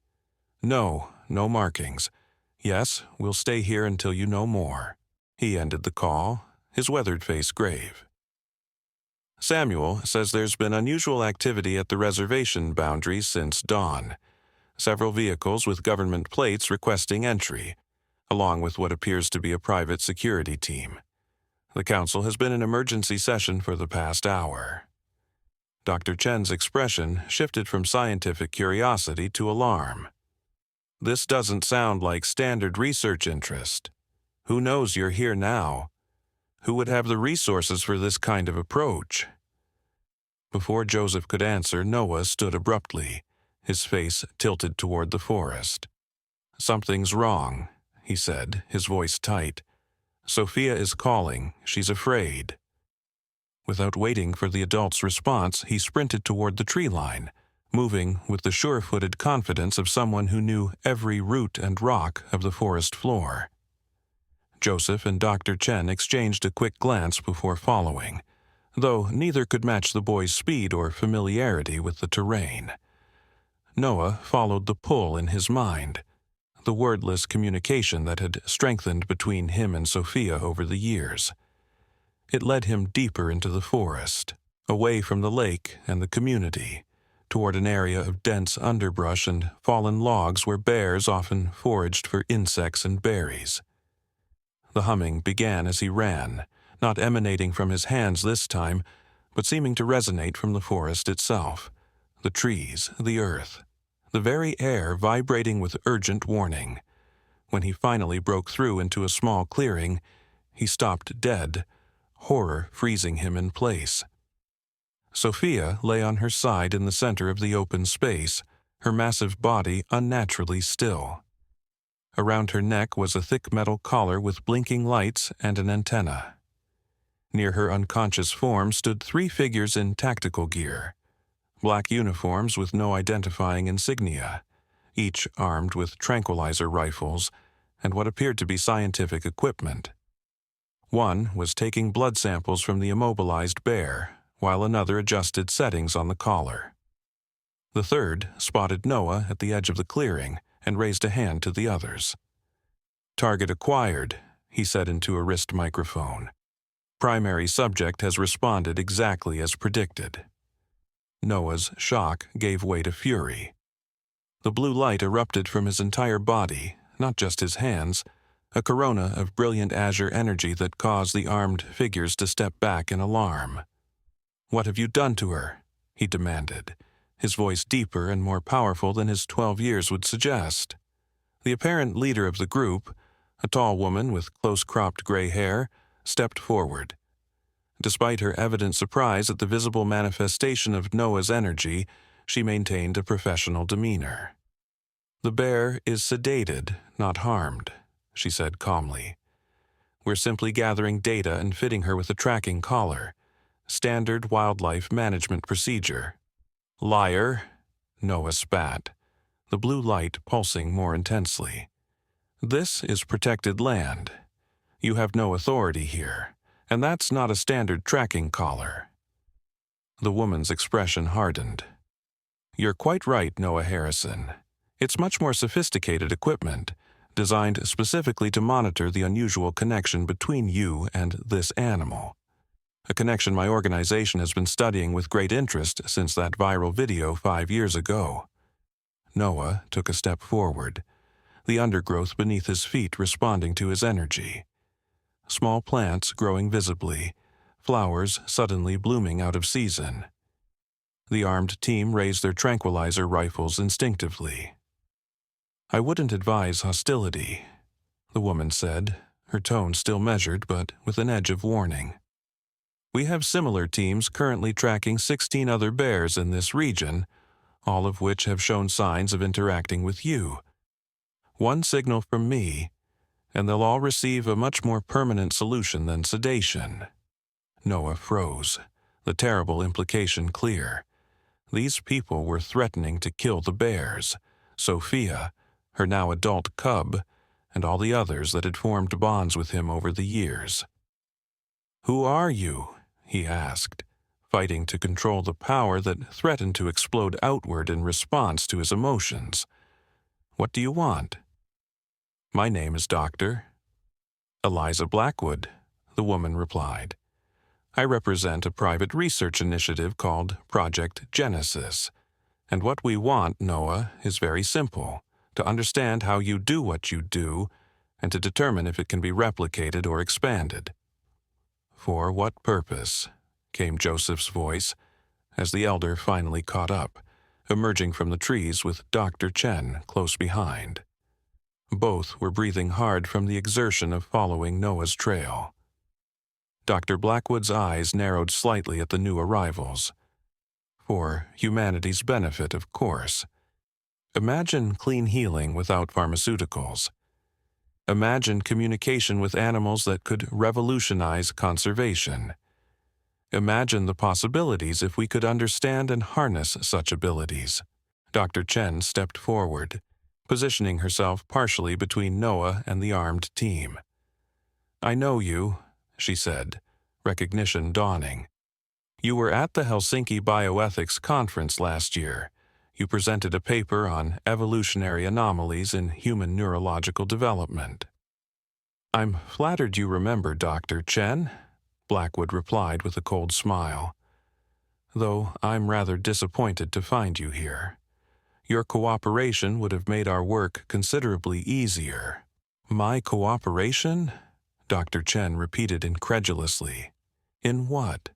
No markings. Yes, we'll stay here until you know more." He ended the call, his weathered face grave. "Samuel says there's been unusual activity at the reservation boundaries since dawn. Several vehicles with government plates requesting entry, along with what appears to be a private security team. The council has been in emergency session for the past hour." Dr. Chen's expression shifted from scientific curiosity to alarm. "This doesn't sound like standard research interest. Who knows you're here now? Who would have the resources for this kind of approach?" Before Joseph could answer, Noah stood abruptly, his face tilted toward the forest. "Something's wrong," he said, his voice tight. "Sophia is calling. She's afraid." Without waiting for the adult's response, he sprinted toward the tree line, moving with the sure-footed confidence of someone who knew every root and rock of the forest floor. Joseph and Dr. Chen exchanged a quick glance before following, though neither could match the boy's speed or familiarity with the terrain. Noah followed the pull in his mind, the wordless communication that had strengthened between him and Sophia over the years. It led him deeper into the forest, away from the lake and the community, toward an area of dense underbrush and fallen logs where bears often foraged for insects and berries. The humming began as he ran, not emanating from his hands this time, but seeming to resonate from the forest itself, the trees, the earth, the very air vibrating with urgent warning. When he finally broke through into a small clearing, he stopped dead, horror freezing him in place. Sophia lay on her side in the center of the open space, her massive body unnaturally still. Around her neck was a thick metal collar with blinking lights and an antenna. Near her unconscious form stood three figures in tactical gear, black uniforms with no identifying insignia, each armed with tranquilizer rifles and what appeared to be scientific equipment. One was taking blood samples from the immobilized bear, while another adjusted settings on the collar. The third spotted Noah at the edge of the clearing and raised a hand to the others. "Target acquired," he said into a wrist microphone. "Primary subject has responded exactly as predicted." Noah's shock gave way to fury. The blue light erupted from his entire body, not just his hands, a corona of brilliant azure energy that caused the armed figures to step back in alarm. "What have you done to her?" he demanded, his voice deeper and more powerful than his 12 years would suggest. The apparent leader of the group, a tall woman with close-cropped gray hair, stepped forward. Despite her evident surprise at the visible manifestation of Noah's energy, she maintained a professional demeanor. "The bear is sedated, not harmed," she said calmly. "We're simply gathering data and fitting her with a tracking collar. Standard wildlife management procedure." "Liar," Noah spat, the blue light pulsing more intensely. "This is protected land. You have no authority here, and that's not a standard tracking collar." The woman's expression hardened. "You're quite right, Noah Harrison. It's much more sophisticated equipment, designed specifically to monitor the unusual connection between you and this animal. A connection my organization has been studying with great interest since that viral video 5 years ago. Noah took a step forward, the undergrowth beneath his feet responding to his energy. Small plants growing visibly, flowers suddenly blooming out of season. The armed team raised their tranquilizer rifles instinctively. "I wouldn't advise hostility," the woman said, her tone still measured but with an edge of warning. "We have similar teams currently tracking 16 other bears in this region, all of which have shown signs of interacting with you. One signal from me, and they'll all receive a much more permanent solution than sedation." Noah froze, the terrible implication clear. These people were threatening to kill the bears, Sophia, her now adult cub, and all the others that had formed bonds with him over the years. "Who are you?" he asked, fighting to control the power that threatened to explode outward in response to his emotions. "What do you want?" "My name is Dr. Eliza Blackwood," the woman replied. "I represent a private research initiative called Project Genesis. And what we want, Noah, is very simple: to understand how you do what you do, and to determine if it can be replicated or expanded." "For what purpose?" came Joseph's voice, as the elder finally caught up, emerging from the trees with Dr. Chen close behind. Both were breathing hard from the exertion of following Noah's trail. Dr. Blackwood's eyes narrowed slightly at the new arrivals. "For humanity's benefit, of course. Imagine clean healing without pharmaceuticals. Imagine communication with animals that could revolutionize conservation. Imagine the possibilities if we could understand and harness such abilities." Dr. Chen stepped forward, positioning herself partially between Noah and the armed team. "I know you," she said, recognition dawning. "You were at the Helsinki Bioethics Conference last year. You presented a paper on evolutionary anomalies in human neurological development." "I'm flattered you remember, Dr. Chen," Blackwood replied with a cold smile. "Though I'm rather disappointed to find you here. Your cooperation would have made our work considerably easier." "My cooperation?" Dr. Chen repeated incredulously. "In what?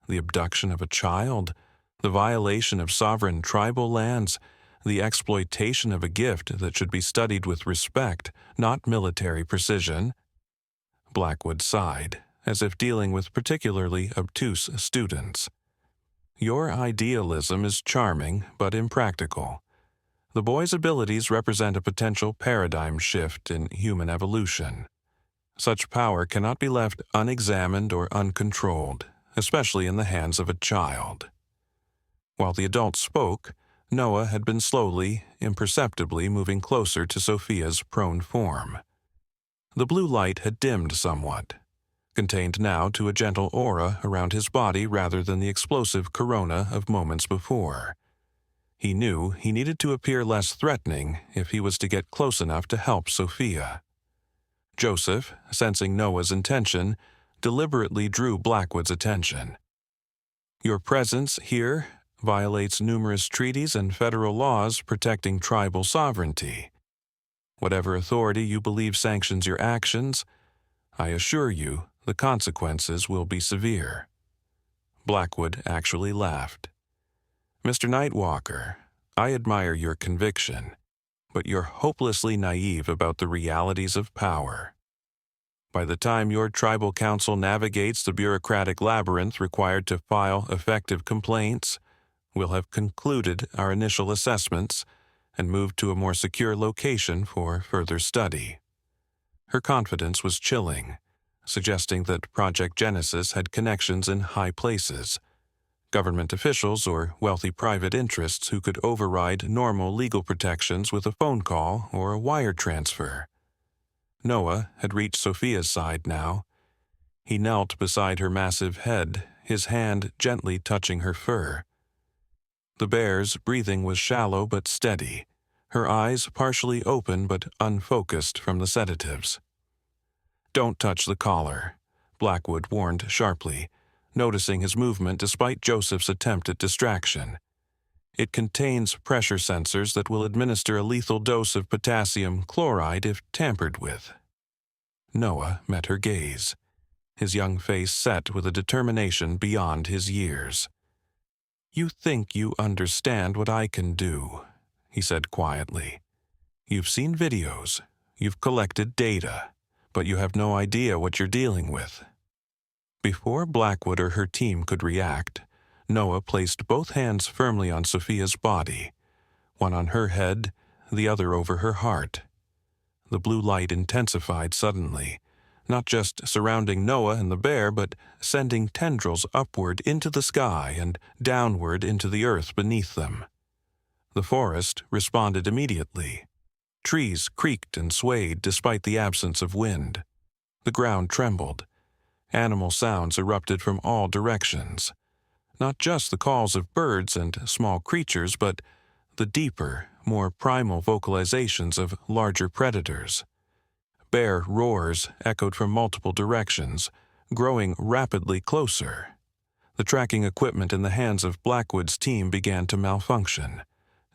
The abduction of a child? The violation of sovereign tribal lands? The exploitation of a gift that should be studied with respect, not military precision?" Blackwood sighed, as if dealing with particularly obtuse students. "Your idealism is charming but impractical. The boy's abilities represent a potential paradigm shift in human evolution. Such power cannot be left unexamined or uncontrolled, especially in the hands of a child." While the adult spoke, Noah had been slowly, imperceptibly moving closer to Sophia's prone form. The blue light had dimmed somewhat, contained now to a gentle aura around his body rather than the explosive corona of moments before. He knew he needed to appear less threatening if he was to get close enough to help Sophia. Joseph, sensing Noah's intention, deliberately drew Blackwood's attention. "Your presence here violates numerous treaties and federal laws protecting tribal sovereignty. Whatever authority you believe sanctions your actions, I assure you the consequences will be severe." Blackwood actually laughed. "Mr. Nightwalker, I admire your conviction, but you're hopelessly naive about the realities of power. By the time your tribal council navigates the bureaucratic labyrinth required to file effective complaints, we'll have concluded our initial assessments and moved to a more secure location for further study." Her confidence was chilling, suggesting that Project Genesis had connections in high places, government officials or wealthy private interests who could override normal legal protections with a phone call or a wire transfer. Noah had reached Sophia's side now. He knelt beside her massive head, his hand gently touching her fur. The bear's breathing was shallow but steady, her eyes partially open but unfocused from the sedatives. "Don't touch the collar," Blackwood warned sharply, noticing his movement despite Joseph's attempt at distraction. It contains pressure sensors that will administer a lethal dose of potassium chloride if tampered with. Noah met her gaze, his young face set with a determination beyond his years. "You think you understand what I can do," he said quietly. "You've seen videos, you've collected data, but you have no idea what you're dealing with." Before Blackwood or her team could react, Noah placed both hands firmly on Sophia's body, one on her head, the other over her heart. The blue light intensified suddenly, not just surrounding Noah and the bear, but sending tendrils upward into the sky and downward into the earth beneath them. The forest responded immediately. Trees creaked and swayed despite the absence of wind. The ground trembled. Animal sounds erupted from all directions. Not just the calls of birds and small creatures, but the deeper, more primal vocalizations of larger predators. Bear roars echoed from multiple directions, growing rapidly closer. The tracking equipment in the hands of Blackwood's team began to malfunction,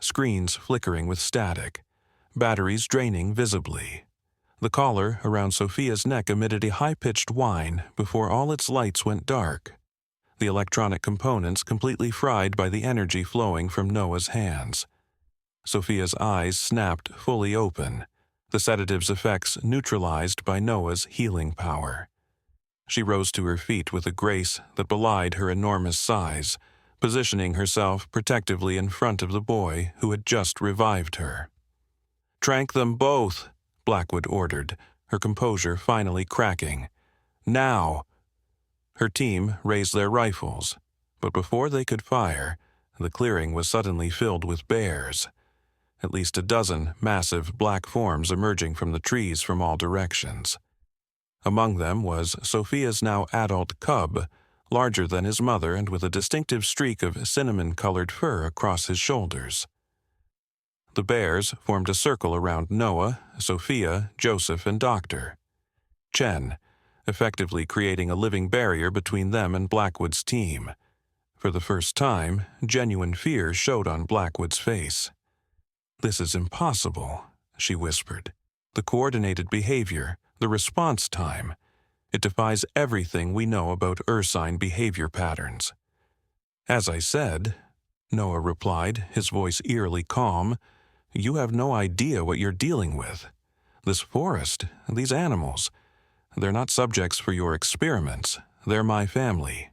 screens flickering with static, batteries draining visibly. The collar around Sophia's neck emitted a high-pitched whine before all its lights went dark, the electronic components completely fried by the energy flowing from Noah's hands. Sophia's eyes snapped fully open, the sedative's effects neutralized by Noah's healing power. She rose to her feet with a grace that belied her enormous size, positioning herself protectively in front of the boy who had just revived her. "Trank them both," Blackwood ordered, her composure finally cracking. "Now!" Her team raised their rifles, but before they could fire, the clearing was suddenly filled with bears. At least a dozen massive black forms emerging from the trees from all directions. Among them was Sophia's now adult cub, larger than his mother and with a distinctive streak of cinnamon-colored fur across his shoulders. The bears formed a circle around Noah, Sophia, Joseph, and Dr. Chen, effectively creating a living barrier between them and Blackwood's team. For the first time, genuine fear showed on Blackwood's face. "This is impossible," she whispered. "The coordinated behavior, the response time. It defies everything we know about Ursine behavior patterns." "As I said," Noah replied, his voice eerily calm, "you have no idea what you're dealing with. This forest, these animals, they're not subjects for your experiments. They're my family."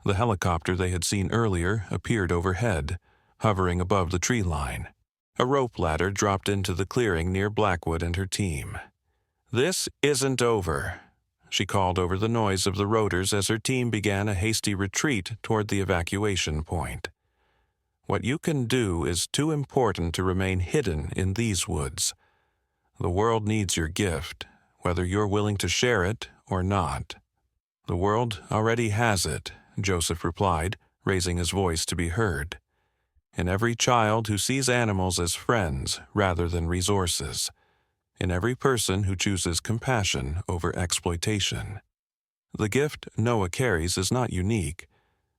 The helicopter they had seen earlier appeared overhead, hovering above the tree line. A rope ladder dropped into the clearing near Blackwood and her team. "This isn't over," she called over the noise of the rotors as her team began a hasty retreat toward the evacuation point. "What you can do is too important to remain hidden in these woods. The world needs your gift, whether you're willing to share it or not." "The world already has it," Joseph replied, raising his voice to be heard. "In every child who sees animals as friends rather than resources. In every person who chooses compassion over exploitation. The gift Noah carries is not unique.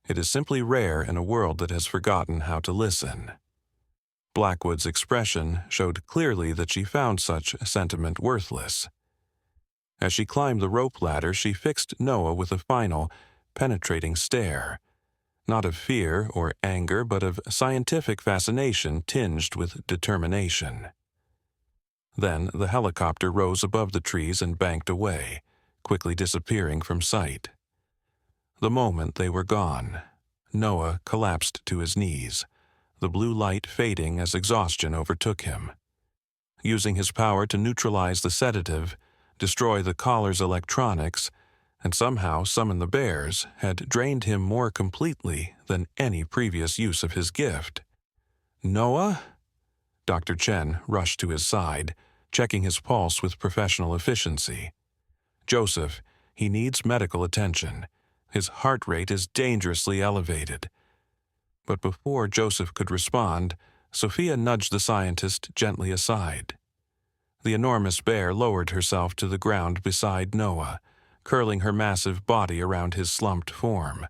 It is simply rare in a world that has forgotten how to listen." Blackwood's expression showed clearly that she found such sentiment worthless. As she climbed the rope ladder, she fixed Noah with a final, penetrating stare. Not of fear or anger, but of scientific fascination tinged with determination. Then the helicopter rose above the trees and banked away, quickly disappearing from sight. The moment they were gone, Noah collapsed to his knees, the blue light fading as exhaustion overtook him. Using his power to neutralize the sedative, destroy the collar's electronics, and somehow summon the bears, had drained him more completely than any previous use of his gift. "Noah?" Dr. Chen rushed to his side, checking his pulse with professional efficiency. "Joseph, he needs medical attention. His heart rate is dangerously elevated." But before Joseph could respond, Sophia nudged the scientist gently aside. The enormous bear lowered herself to the ground beside Noah, curling her massive body around his slumped form.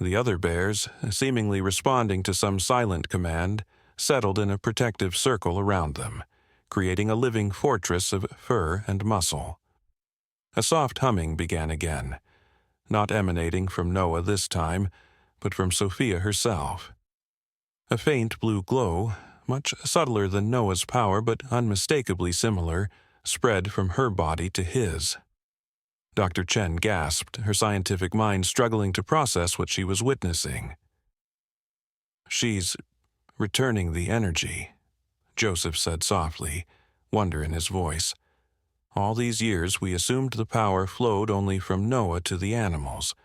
The other bears, seemingly responding to some silent command, settled in a protective circle around them, creating a living fortress of fur and muscle. A soft humming began again, not emanating from Noah this time, but from Sophia herself. A faint blue glow, much subtler than Noah's power but unmistakably similar, spread from her body to his. Dr. Chen gasped, her scientific mind struggling to process what she was witnessing. "She's returning the energy," Joseph said softly, wonder in his voice. "All these years we assumed the power flowed only from Noah to the animals,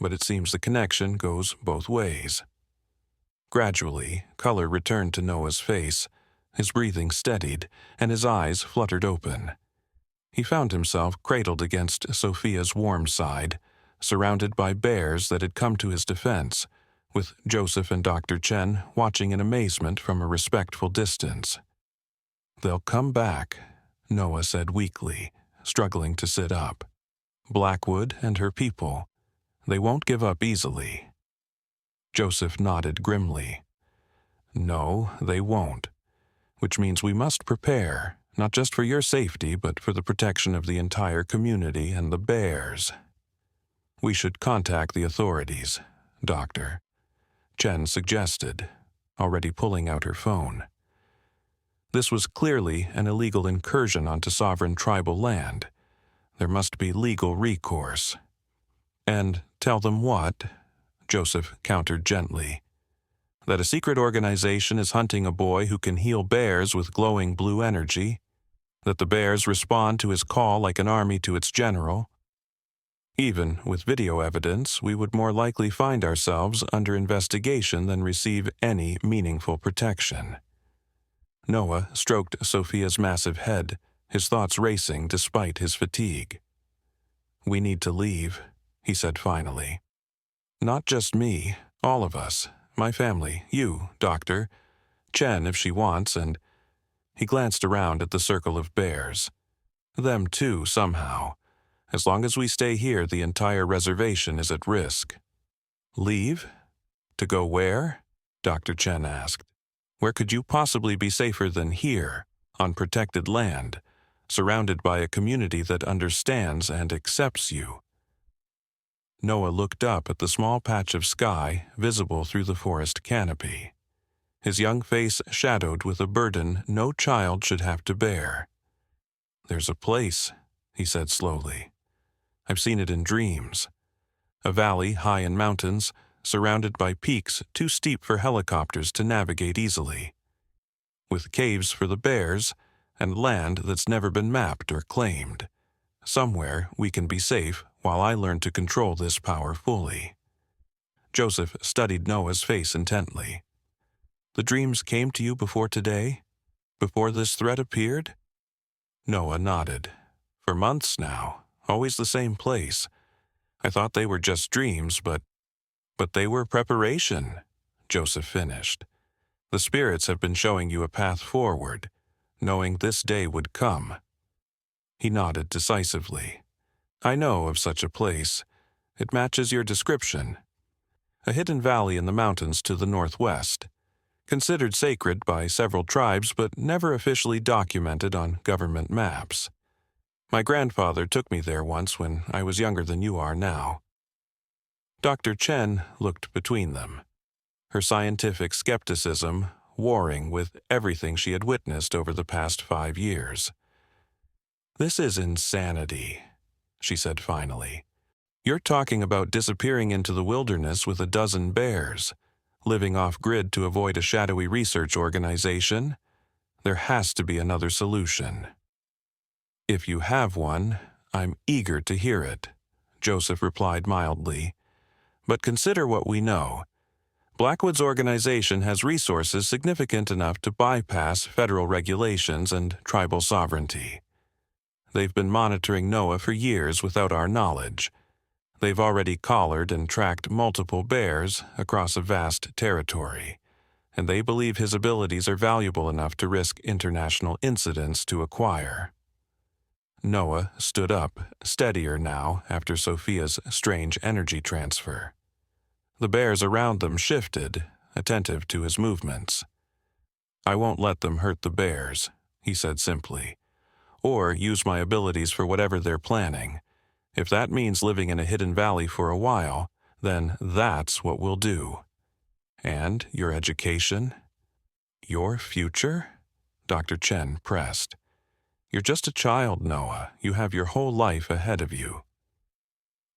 but it seems the connection goes both ways." Gradually, color returned to Noah's face, his breathing steadied, and his eyes fluttered open. He found himself cradled against Sophia's warm side, surrounded by bears that had come to his defense, with Joseph and Dr. Chen watching in amazement from a respectful distance. "They'll come back," Noah said weakly, struggling to sit up. "Blackwood and her people. They won't give up easily." Joseph nodded grimly. "No, they won't. Which means we must prepare, not just for your safety, but for the protection of the entire community and the bears. We should contact the authorities, Doctor," Chen suggested, already pulling out her phone. This was clearly an illegal incursion onto sovereign tribal land. There must be legal recourse. "And tell them what?" Joseph countered gently. "That a secret organization is hunting a boy who can heal bears with glowing blue energy, that the bears respond to his call like an army to its general. Even with video evidence, we would more likely find ourselves under investigation than receive any meaningful protection." Noah stroked Sophia's massive head, his thoughts racing despite his fatigue. "We need to leave," he said finally. "Not just me, all of us, my family, you, Doctor, Chen if she wants, and—" He glanced around at the circle of bears. "Them too, somehow. As long as we stay here, the entire reservation is at risk." "Leave? To go where?" Dr. Chen asked. "Where could you possibly be safer than here, on protected land, surrounded by a community that understands and accepts you?" Noah looked up at the small patch of sky visible through the forest canopy, his young face shadowed with a burden no child should have to bear. "There's a place," he said slowly. "I've seen it in dreams. A valley high in mountains, surrounded by peaks too steep for helicopters to navigate easily, with caves for the bears and land that's never been mapped or claimed. Somewhere we can be safe while I learn to control this power fully." Joseph studied Noah's face intently. "The dreams came to you before today? Before this threat appeared?" Noah nodded. "For months now, always the same place. I thought they were just dreams, but they were preparation," Joseph finished. "The spirits have been showing you a path forward, knowing this day would come." He nodded decisively. "I know of such a place. It matches your description. A hidden valley in the mountains to the northwest, considered sacred by several tribes but never officially documented on government maps. My grandfather took me there once when I was younger than you are now." Dr. Chen looked between them, her scientific skepticism warring with everything she had witnessed over the past 5 years. "This is insanity," she said finally. "You're talking about disappearing into the wilderness with a dozen bears, living off-grid to avoid a shadowy research organization? There has to be another solution." "If you have one, I'm eager to hear it," Joseph replied mildly. "But consider what we know. Blackwood's organization has resources significant enough to bypass federal regulations and tribal sovereignty. They've been monitoring Noah for years without our knowledge. They've already collared and tracked multiple bears across a vast territory, and they believe his abilities are valuable enough to risk international incidents to acquire." Noah stood up, steadier now after Sophia's strange energy transfer. The bears around them shifted, attentive to his movements. "I won't let them hurt the bears," he said simply, "or use my abilities for whatever they're planning. If that means living in a hidden valley for a while, then that's what we'll do." "And your education? Your future?" Dr. Chen pressed. "You're just a child, Noah. You have your whole life ahead of you."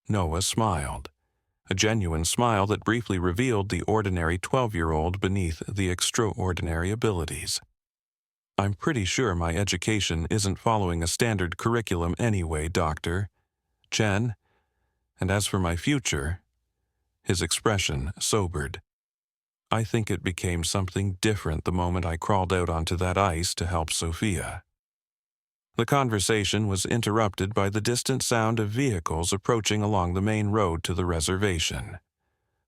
Noah smiled, a genuine smile that briefly revealed the ordinary 12-year-old beneath the extraordinary abilities. "I'm pretty sure my education isn't following a standard curriculum anyway, Dr. Chen. And as for my future," his expression sobered, "I think it became something different the moment I crawled out onto that ice to help Sophia." The conversation was interrupted by the distant sound of vehicles approaching along the main road to the reservation.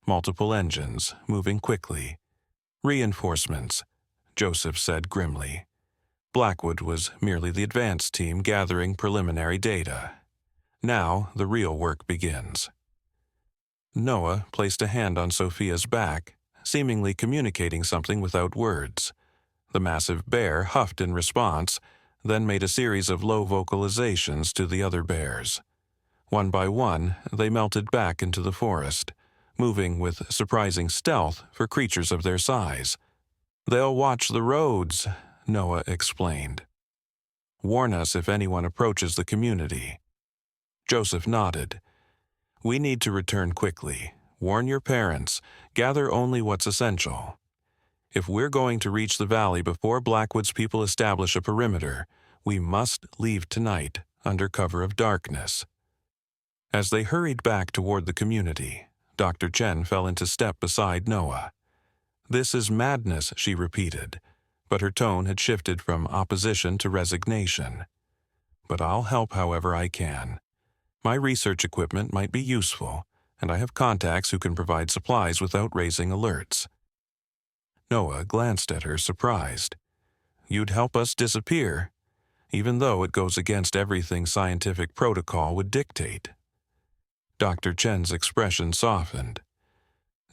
Multiple engines, moving quickly. "Reinforcements," Joseph said grimly. Blackwood was merely the advance team gathering preliminary data. Now the real work begins. Noah placed a hand on Sophia's back, seemingly communicating something without words. The massive bear huffed in response, then made a series of low vocalizations to the other bears. One by one, they melted back into the forest, moving with surprising stealth for creatures of their size. "They'll watch the roads," Noah explained. "Warn us if anyone approaches the community." Joseph nodded. "We need to return quickly. Warn your parents. Gather only what's essential. If we're going to reach the valley before Blackwood's people establish a perimeter, we must leave tonight under cover of darkness." As they hurried back toward the community, Dr. Chen fell into step beside Noah. "This is madness," she repeated, but her tone had shifted from opposition to resignation. "But I'll help however I can. My research equipment might be useful, and I have contacts who can provide supplies without raising alerts." Noah glanced at her, surprised. "You'd help us disappear, even though it goes against everything scientific protocol would dictate." Dr. Chen's expression softened.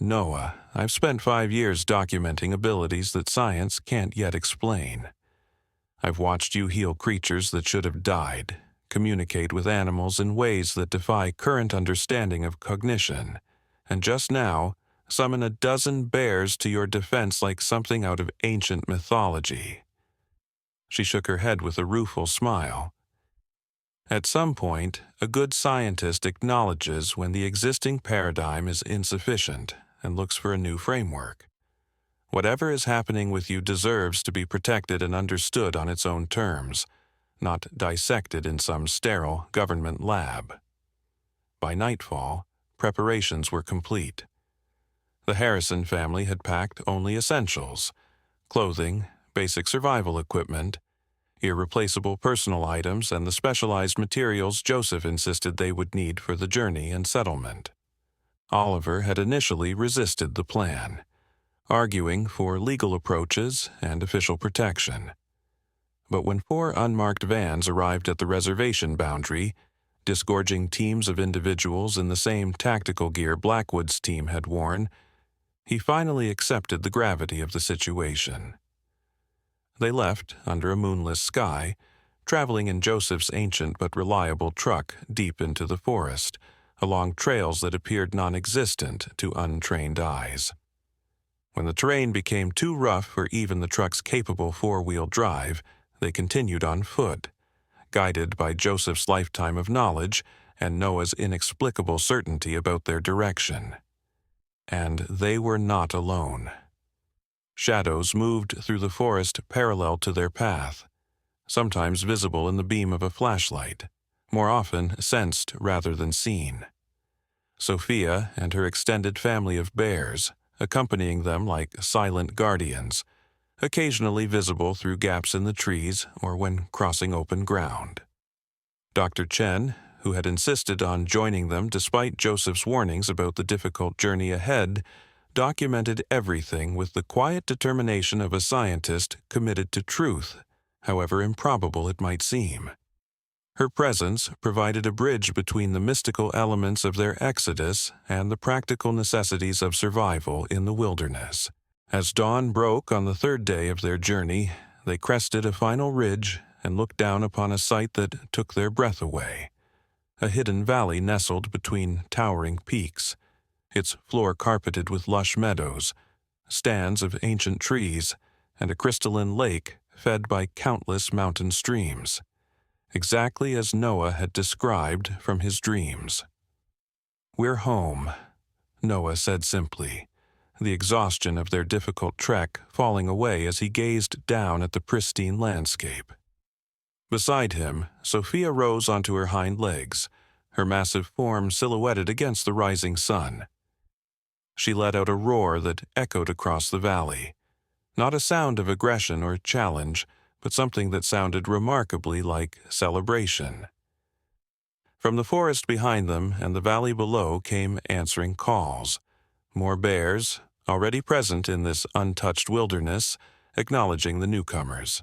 "Noah, I've spent 5 years documenting abilities that science can't yet explain. I've watched you heal creatures that should have died, communicate with animals in ways that defy current understanding of cognition, and just now, summon a dozen bears to your defense like something out of ancient mythology." She shook her head with a rueful smile. "At some point, a good scientist acknowledges when the existing paradigm is insufficient and looks for a new framework. Whatever is happening with you deserves to be protected and understood on its own terms, not dissected in some sterile government lab." By nightfall, preparations were complete. The Harrison family had packed only essentials: clothing, basic survival equipment, irreplaceable personal items, and the specialized materials Joseph insisted they would need for the journey and settlement. Oliver had initially resisted the plan, arguing for legal approaches and official protection. But when 4 unmarked vans arrived at the reservation boundary, disgorging teams of individuals in the same tactical gear Blackwood's team had worn, he finally accepted the gravity of the situation. They left under a moonless sky, traveling in Joseph's ancient but reliable truck deep into the forest, along trails that appeared non-existent to untrained eyes. When the terrain became too rough for even the truck's capable 4-wheel drive, they continued on foot, guided by Joseph's lifetime of knowledge and Noah's inexplicable certainty about their direction. And they were not alone. Shadows moved through the forest parallel to their path, sometimes visible in the beam of a flashlight, more often sensed rather than seen. Sophia and her extended family of bears, accompanying them like silent guardians, occasionally visible through gaps in the trees or when crossing open ground. Dr. Chen, who had insisted on joining them despite Joseph's warnings about the difficult journey ahead, documented everything with the quiet determination of a scientist committed to truth, however improbable it might seem. Her presence provided a bridge between the mystical elements of their exodus and the practical necessities of survival in the wilderness. As dawn broke on the third day of their journey, they crested a final ridge and looked down upon a sight that took their breath away. A hidden valley nestled between towering peaks, its floor carpeted with lush meadows, stands of ancient trees, and a crystalline lake fed by countless mountain streams, exactly as Noah had described from his dreams. "We're home," Noah said simply, the exhaustion of their difficult trek falling away as he gazed down at the pristine landscape. Beside him, Sophia rose onto her hind legs, her massive form silhouetted against the rising sun. She let out a roar that echoed across the valley, not a sound of aggression or challenge, but something that sounded remarkably like celebration. From the forest behind them and the valley below came answering calls. More bears, already present in this untouched wilderness, acknowledging the newcomers.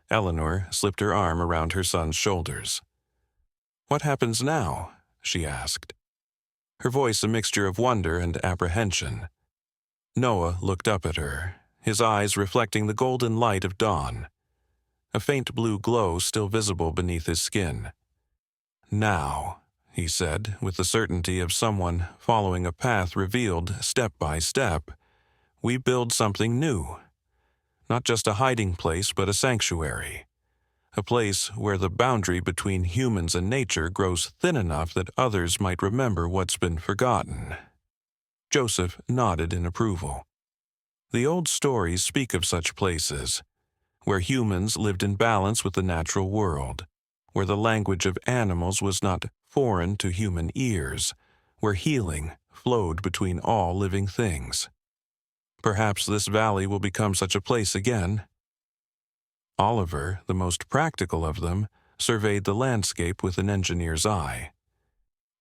Eleanor slipped her arm around her son's shoulders. "What happens now?" she asked, her voice a mixture of wonder and apprehension. Noah looked up at her, his eyes reflecting the golden light of dawn, a faint blue glow still visible beneath his skin. "Now," he said, with the certainty of someone following a path revealed step by step, "we build something new. Not just a hiding place, but a sanctuary. A place where the boundary between humans and nature grows thin enough that others might remember what's been forgotten." Joseph nodded in approval. The old stories speak of such places, where humans lived in balance with the natural world, where the language of animals was not foreign to human ears, where healing flowed between all living things. Perhaps this valley will become such a place again. Oliver, the most practical of them, surveyed the landscape with an engineer's eye.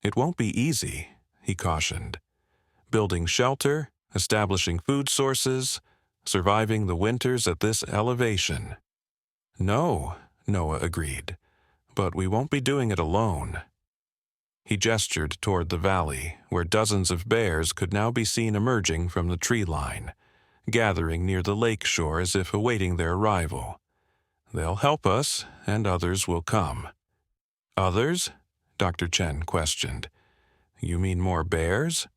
"It won't be easy," he cautioned. "Building shelter, establishing food sources, surviving the winters at this elevation." "No," Noah agreed, "but we won't be doing it alone." He gestured toward the valley, where dozens of bears could now be seen emerging from the tree line, gathering near the lake shore as if awaiting their arrival. "They'll help us, and others will come." "Others?" Dr. Chen questioned. "You mean more bears?"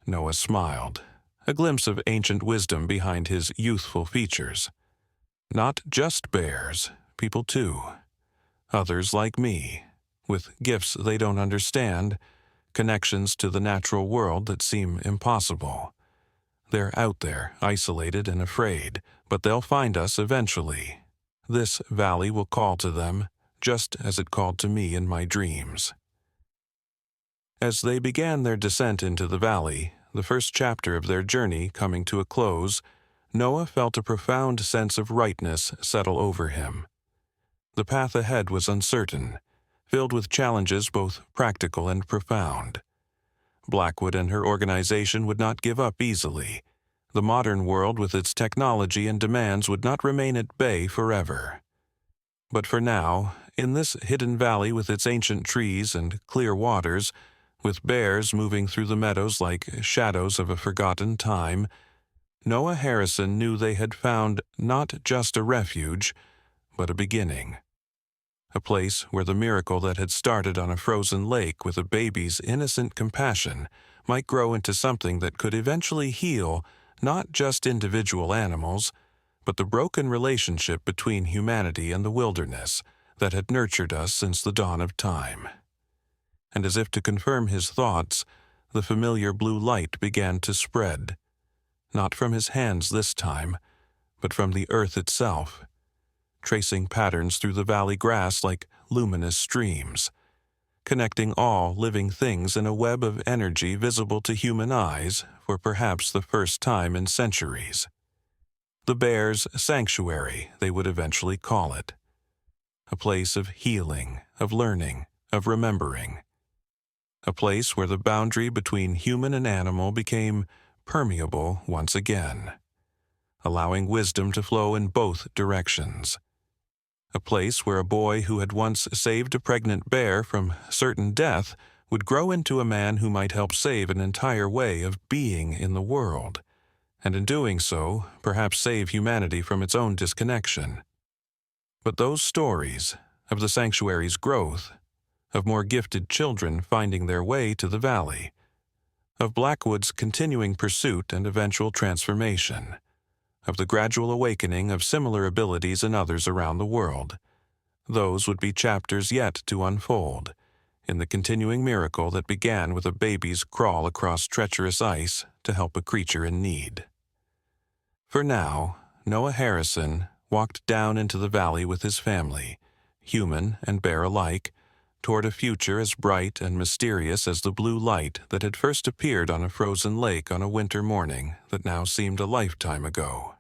Noah smiled, a glimpse of ancient wisdom behind his youthful features. "Not just bears, people too. Others like me, with gifts they don't understand, connections to the natural world that seem impossible. They're out there, isolated and afraid, but they'll find us eventually. This valley will call to them, just as it called to me in my dreams." As they began their descent into the valley, the first chapter of their journey coming to a close, Noah felt a profound sense of rightness settle over him. The path ahead was uncertain, filled with challenges both practical and profound. Blackwood and her organization would not give up easily. The modern world with its technology and demands would not remain at bay forever. But for now, in this hidden valley with its ancient trees and clear waters, with bears moving through the meadows like shadows of a forgotten time, Noah Harrison knew they had found not just a refuge, but a beginning. A place where the miracle that had started on a frozen lake with a baby's innocent compassion might grow into something that could eventually heal not just individual animals, but the broken relationship between humanity and the wilderness that had nurtured us since the dawn of time. And as if to confirm his thoughts, the familiar blue light began to spread, not from his hands this time, but from the earth itself, tracing patterns through the valley grass like luminous streams, connecting all living things in a web of energy visible to human eyes for perhaps the first time in centuries. The bears' sanctuary, they would eventually call it. A place of healing, of learning, of remembering. A place where the boundary between human and animal became permeable once again, allowing wisdom to flow in both directions. a place where a boy who had once saved a pregnant bear from certain death would grow into a man who might help save an entire way of being in the world, and in doing so, perhaps save humanity from its own disconnection. But those stories of the sanctuary's growth, of more gifted children finding their way to the valley, of Blackwood's continuing pursuit and eventual transformation, of the gradual awakening of similar abilities in others around the world, those would be chapters yet to unfold in the continuing miracle that began with a baby's crawl across treacherous ice to help a creature in need. For now, Noah Harrison walked down into the valley with his family, human and bear alike, toward a future as bright and mysterious as the blue light that had first appeared on a frozen lake on a winter morning that now seemed a lifetime ago.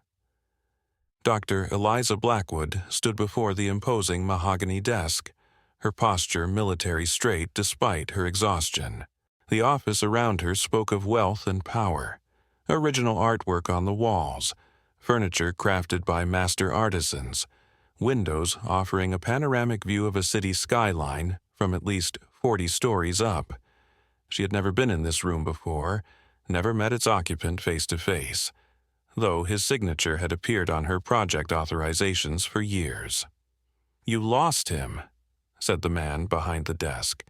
Dr. Eliza Blackwood stood before the imposing mahogany desk, her posture military straight despite her exhaustion. The office around her spoke of wealth and power, original artwork on the walls, furniture crafted by master artisans, windows offering a panoramic view of a city skyline from at least 40 stories up. She had never been in this room before, never met its occupant face to face, though his signature had appeared on her project authorizations for years. "You lost him," said the man behind the desk,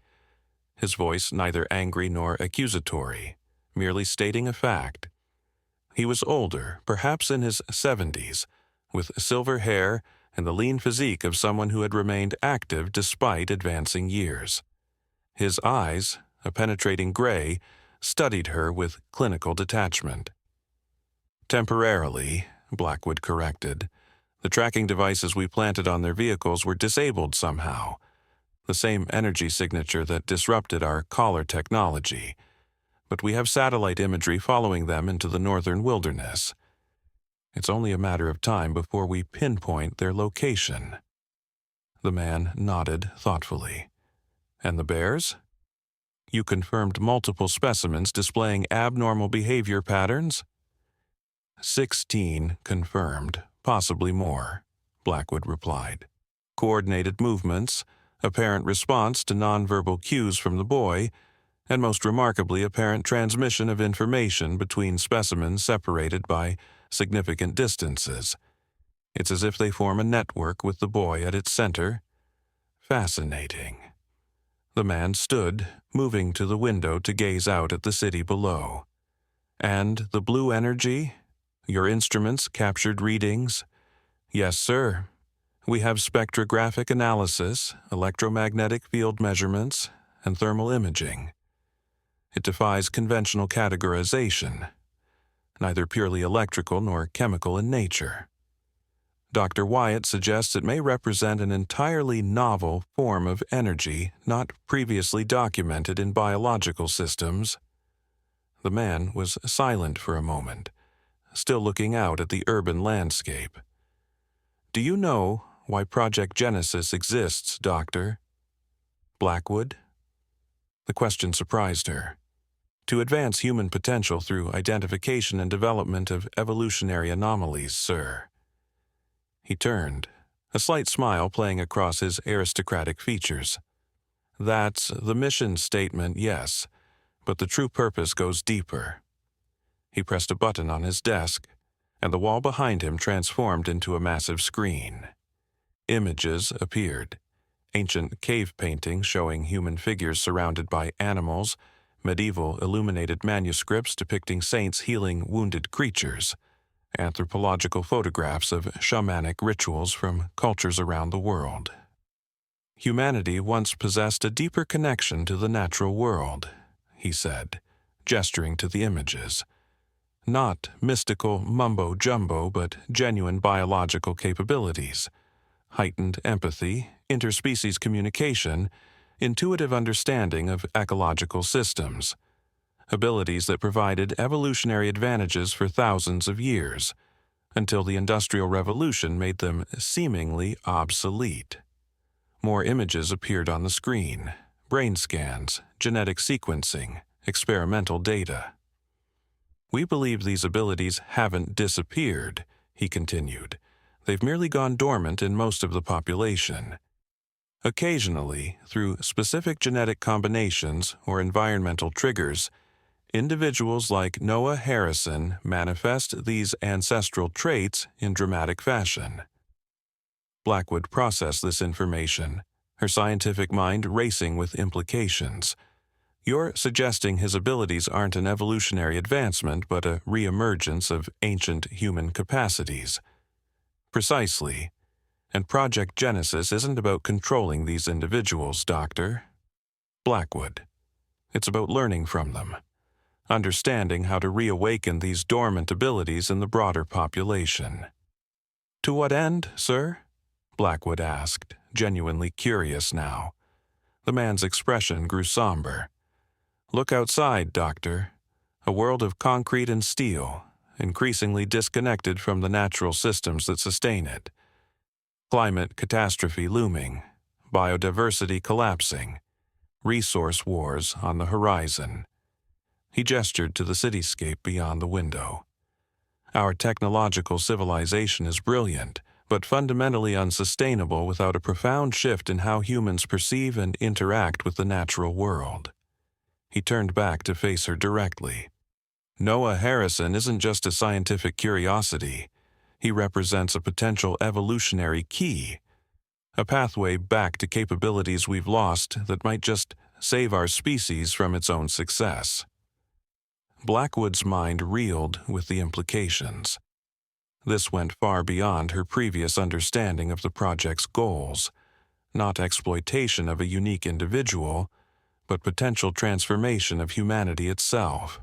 his voice neither angry nor accusatory, merely stating a fact. He was older, perhaps in his 70s, with silver hair and the lean physique of someone who had remained active despite advancing years. His eyes, a penetrating gray, studied her with clinical detachment. "Temporarily," Blackwood corrected. "The tracking devices we planted on their vehicles were disabled somehow. The same energy signature that disrupted our collar technology. But we have satellite imagery following them into the northern wilderness. It's only a matter of time before we pinpoint their location." The man nodded thoughtfully. "And the bears? You confirmed multiple specimens displaying abnormal behavior patterns?" 16 confirmed, possibly more, Blackwood replied. "Coordinated movements, apparent response to nonverbal cues from the boy, and most remarkably apparent transmission of information between specimens separated by significant distances. It's as if they form a network with the boy at its center. Fascinating." The man stood, moving to the window to gaze out at the city below. "And the blue energy? Your instruments captured readings?" "Yes, sir. We have spectrographic analysis, electromagnetic field measurements, and thermal imaging. It defies conventional categorization, neither purely electrical nor chemical in nature. Dr. Wyatt suggests it may represent an entirely novel form of energy not previously documented in biological systems." The man was silent for a moment, still looking out at the urban landscape. "Do you know why Project Genesis exists, Doctor?" "Blackwood?" The question surprised her. "To advance human potential through identification and development of evolutionary anomalies, sir." He turned, a slight smile playing across his aristocratic features. "That's the mission statement, yes, but the true purpose goes deeper." He pressed a button on his desk, and the wall behind him transformed into a massive screen. Images appeared, ancient cave paintings showing human figures surrounded by animals, medieval illuminated manuscripts depicting saints healing wounded creatures, anthropological photographs of shamanic rituals from cultures around the world. "Humanity once possessed a deeper connection to the natural world," he said, gesturing to the images. "Not mystical mumbo-jumbo, but genuine biological capabilities. Heightened empathy, interspecies communication, intuitive understanding of ecological systems. Abilities that provided evolutionary advantages for thousands of years, until the Industrial Revolution made them seemingly obsolete." More images appeared on the screen: brain scans, genetic sequencing, experimental data. "We believe these abilities haven't disappeared," he continued, They've merely gone dormant in most of the population. Occasionally, through specific genetic combinations or environmental triggers, individuals like Noah Harrison manifest these ancestral traits in dramatic fashion. Blackwood processed this information, her scientific mind racing with implications. You're suggesting his abilities aren't an evolutionary advancement but a re-emergence of ancient human capacities. Precisely. And Project Genesis isn't about controlling these individuals, Doctor. Blackwood. It's about learning from them, understanding how to reawaken these dormant abilities in the broader population. To what end, sir? Blackwood asked, genuinely curious now. The man's expression grew somber. Look outside, Doctor. A world of concrete and steel, increasingly disconnected from the natural systems that sustain it. Climate catastrophe looming, biodiversity collapsing, resource wars on the horizon. He gestured to the cityscape beyond the window. Our technological civilization is brilliant, but fundamentally unsustainable without a profound shift in how humans perceive and interact with the natural world. He turned back to face her directly. Noah Harrison isn't just a scientific curiosity. He represents a potential evolutionary key, a pathway back to capabilities we've lost that might just save our species from its own success. Blackwood's mind reeled with the implications. This went far beyond her previous understanding of the project's goals, not exploitation of a unique individual, but potential transformation of humanity itself.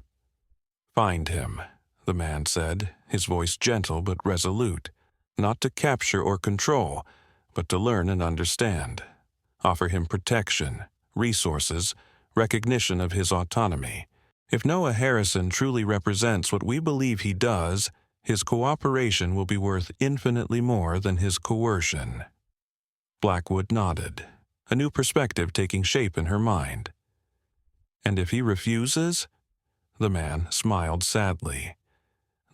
Find him, the man said, his voice gentle but resolute, not to capture or control, but to learn and understand. Offer him protection, resources, recognition of his autonomy. If Noah Harrison truly represents what we believe he does, his cooperation will be worth infinitely more than his coercion. Blackwood nodded, a new perspective taking shape in her mind. And if he refuses? The man smiled sadly.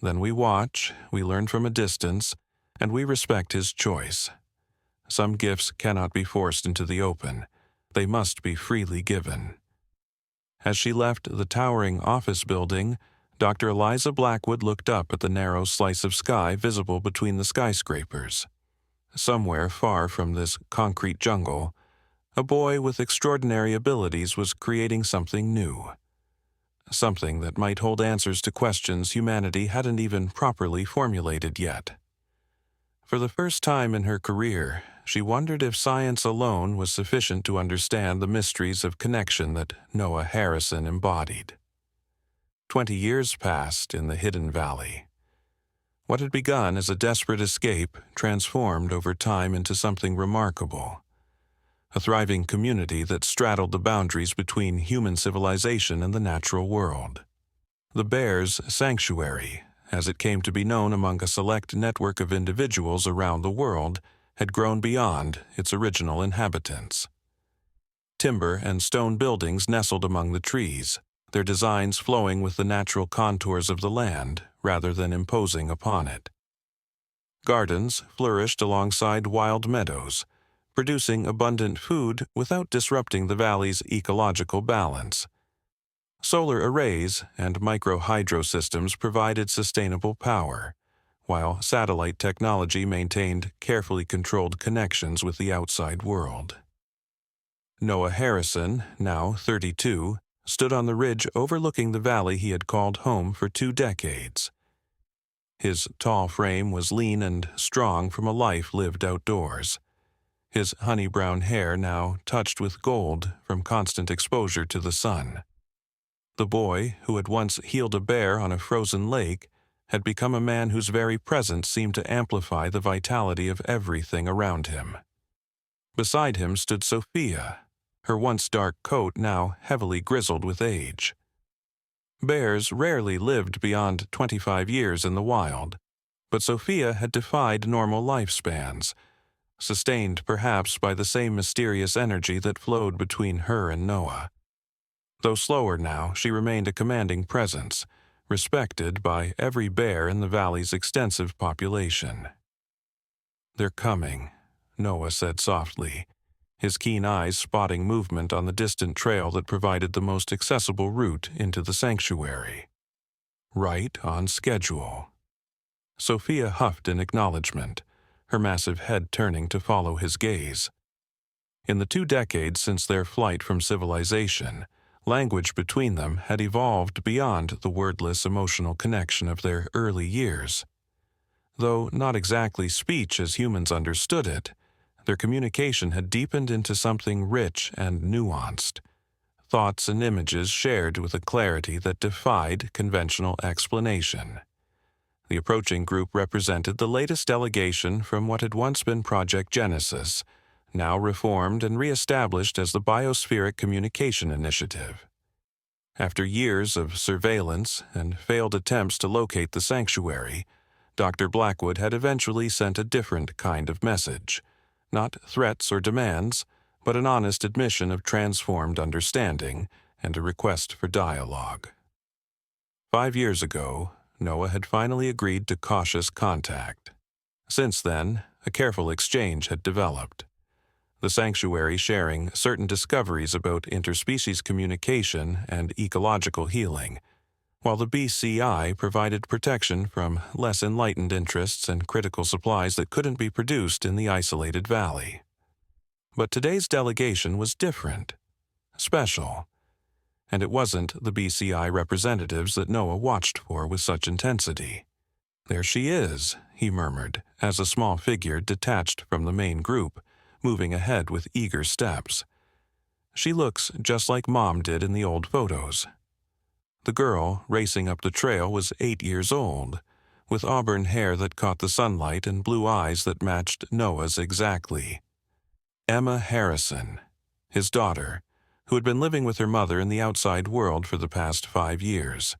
Then we watch, we learn from a distance, and we respect his choice. Some gifts cannot be forced into the open. They must be freely given. As she left the towering office building, Dr. Eliza Blackwood looked up at the narrow slice of sky visible between the skyscrapers. Somewhere far from this concrete jungle, a boy with extraordinary abilities was creating something new. Something that might hold answers to questions humanity hadn't even properly formulated yet. For the first time in her career, she wondered if science alone was sufficient to understand the mysteries of connection that Noah Harrison embodied. 20 years passed in the Hidden Valley. What had begun as a desperate escape transformed over time into something remarkable. A thriving community that straddled the boundaries between human civilization and the natural world. The Bears' Sanctuary, as it came to be known among a select network of individuals around the world, had grown beyond its original inhabitants. Timber and stone buildings nestled among the trees, their designs flowing with the natural contours of the land rather than imposing upon it. Gardens flourished alongside wild meadows, producing abundant food without disrupting the valley's ecological balance. Solar arrays and micro-hydro systems provided sustainable power, while satellite technology maintained carefully controlled connections with the outside world. Noah Harrison, now 32, stood on the ridge overlooking the valley he had called home for 2 decades. His tall frame was lean and strong from a life lived outdoors. His honey-brown hair now touched with gold from constant exposure to the sun. The boy, who had once healed a bear on a frozen lake, had become a man whose very presence seemed to amplify the vitality of everything around him. Beside him stood Sophia, her once dark coat now heavily grizzled with age. Bears rarely lived beyond 25 years in the wild, but Sophia had defied normal lifespans, sustained perhaps by the same mysterious energy that flowed between her and Noah. Though slower now, she remained a commanding presence, respected by every bear in the valley's extensive population. They're coming, Noah said softly, his keen eyes spotting movement on the distant trail that provided the most accessible route into the sanctuary. Right on schedule. Sophia huffed in acknowledgement, her massive head turning to follow his gaze. In the 2 decades since their flight from civilization, language between them had evolved beyond the wordless emotional connection of their early years. Though not exactly speech as humans understood it, their communication had deepened into something rich and nuanced, thoughts and images shared with a clarity that defied conventional explanation. The approaching group represented the latest delegation from what had once been Project Genesis, now reformed and re-established as the Biospheric Communication Initiative. After years of surveillance and failed attempts to locate the sanctuary, Dr. Blackwood had eventually sent a different kind of message, not threats or demands, but an honest admission of transformed understanding and a request for dialogue. 5 years ago, Noah had finally agreed to cautious contact. Since then, a careful exchange had developed, the sanctuary sharing certain discoveries about interspecies communication and ecological healing, while the BCI provided protection from less enlightened interests and critical supplies that couldn't be produced in the isolated valley. But today's delegation was different, special, and it wasn't the BCI representatives that Noah watched for with such intensity. "There she is," he murmured, as a small figure detached from the main group, moving ahead with eager steps. "She looks just like Mom did in the old photos." The girl racing up the trail was 8 years old, with auburn hair that caught the sunlight and blue eyes that matched Noah's exactly. Emma Harrison, his daughter, who had been living with her mother in the outside world for the past 5 years.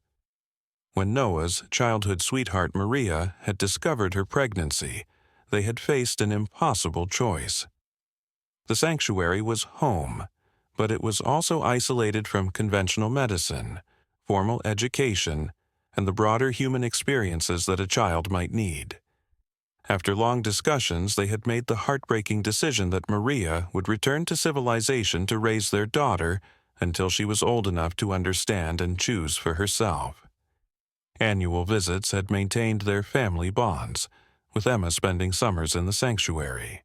When Noah's childhood sweetheart Maria had discovered her pregnancy, they had faced an impossible choice. The sanctuary was home, but it was also isolated from conventional medicine, formal education, and the broader human experiences that a child might need. After long discussions, they had made the heartbreaking decision that Maria would return to civilization to raise their daughter until she was old enough to understand and choose for herself. Annual visits had maintained their family bonds, with Emma spending summers in the sanctuary.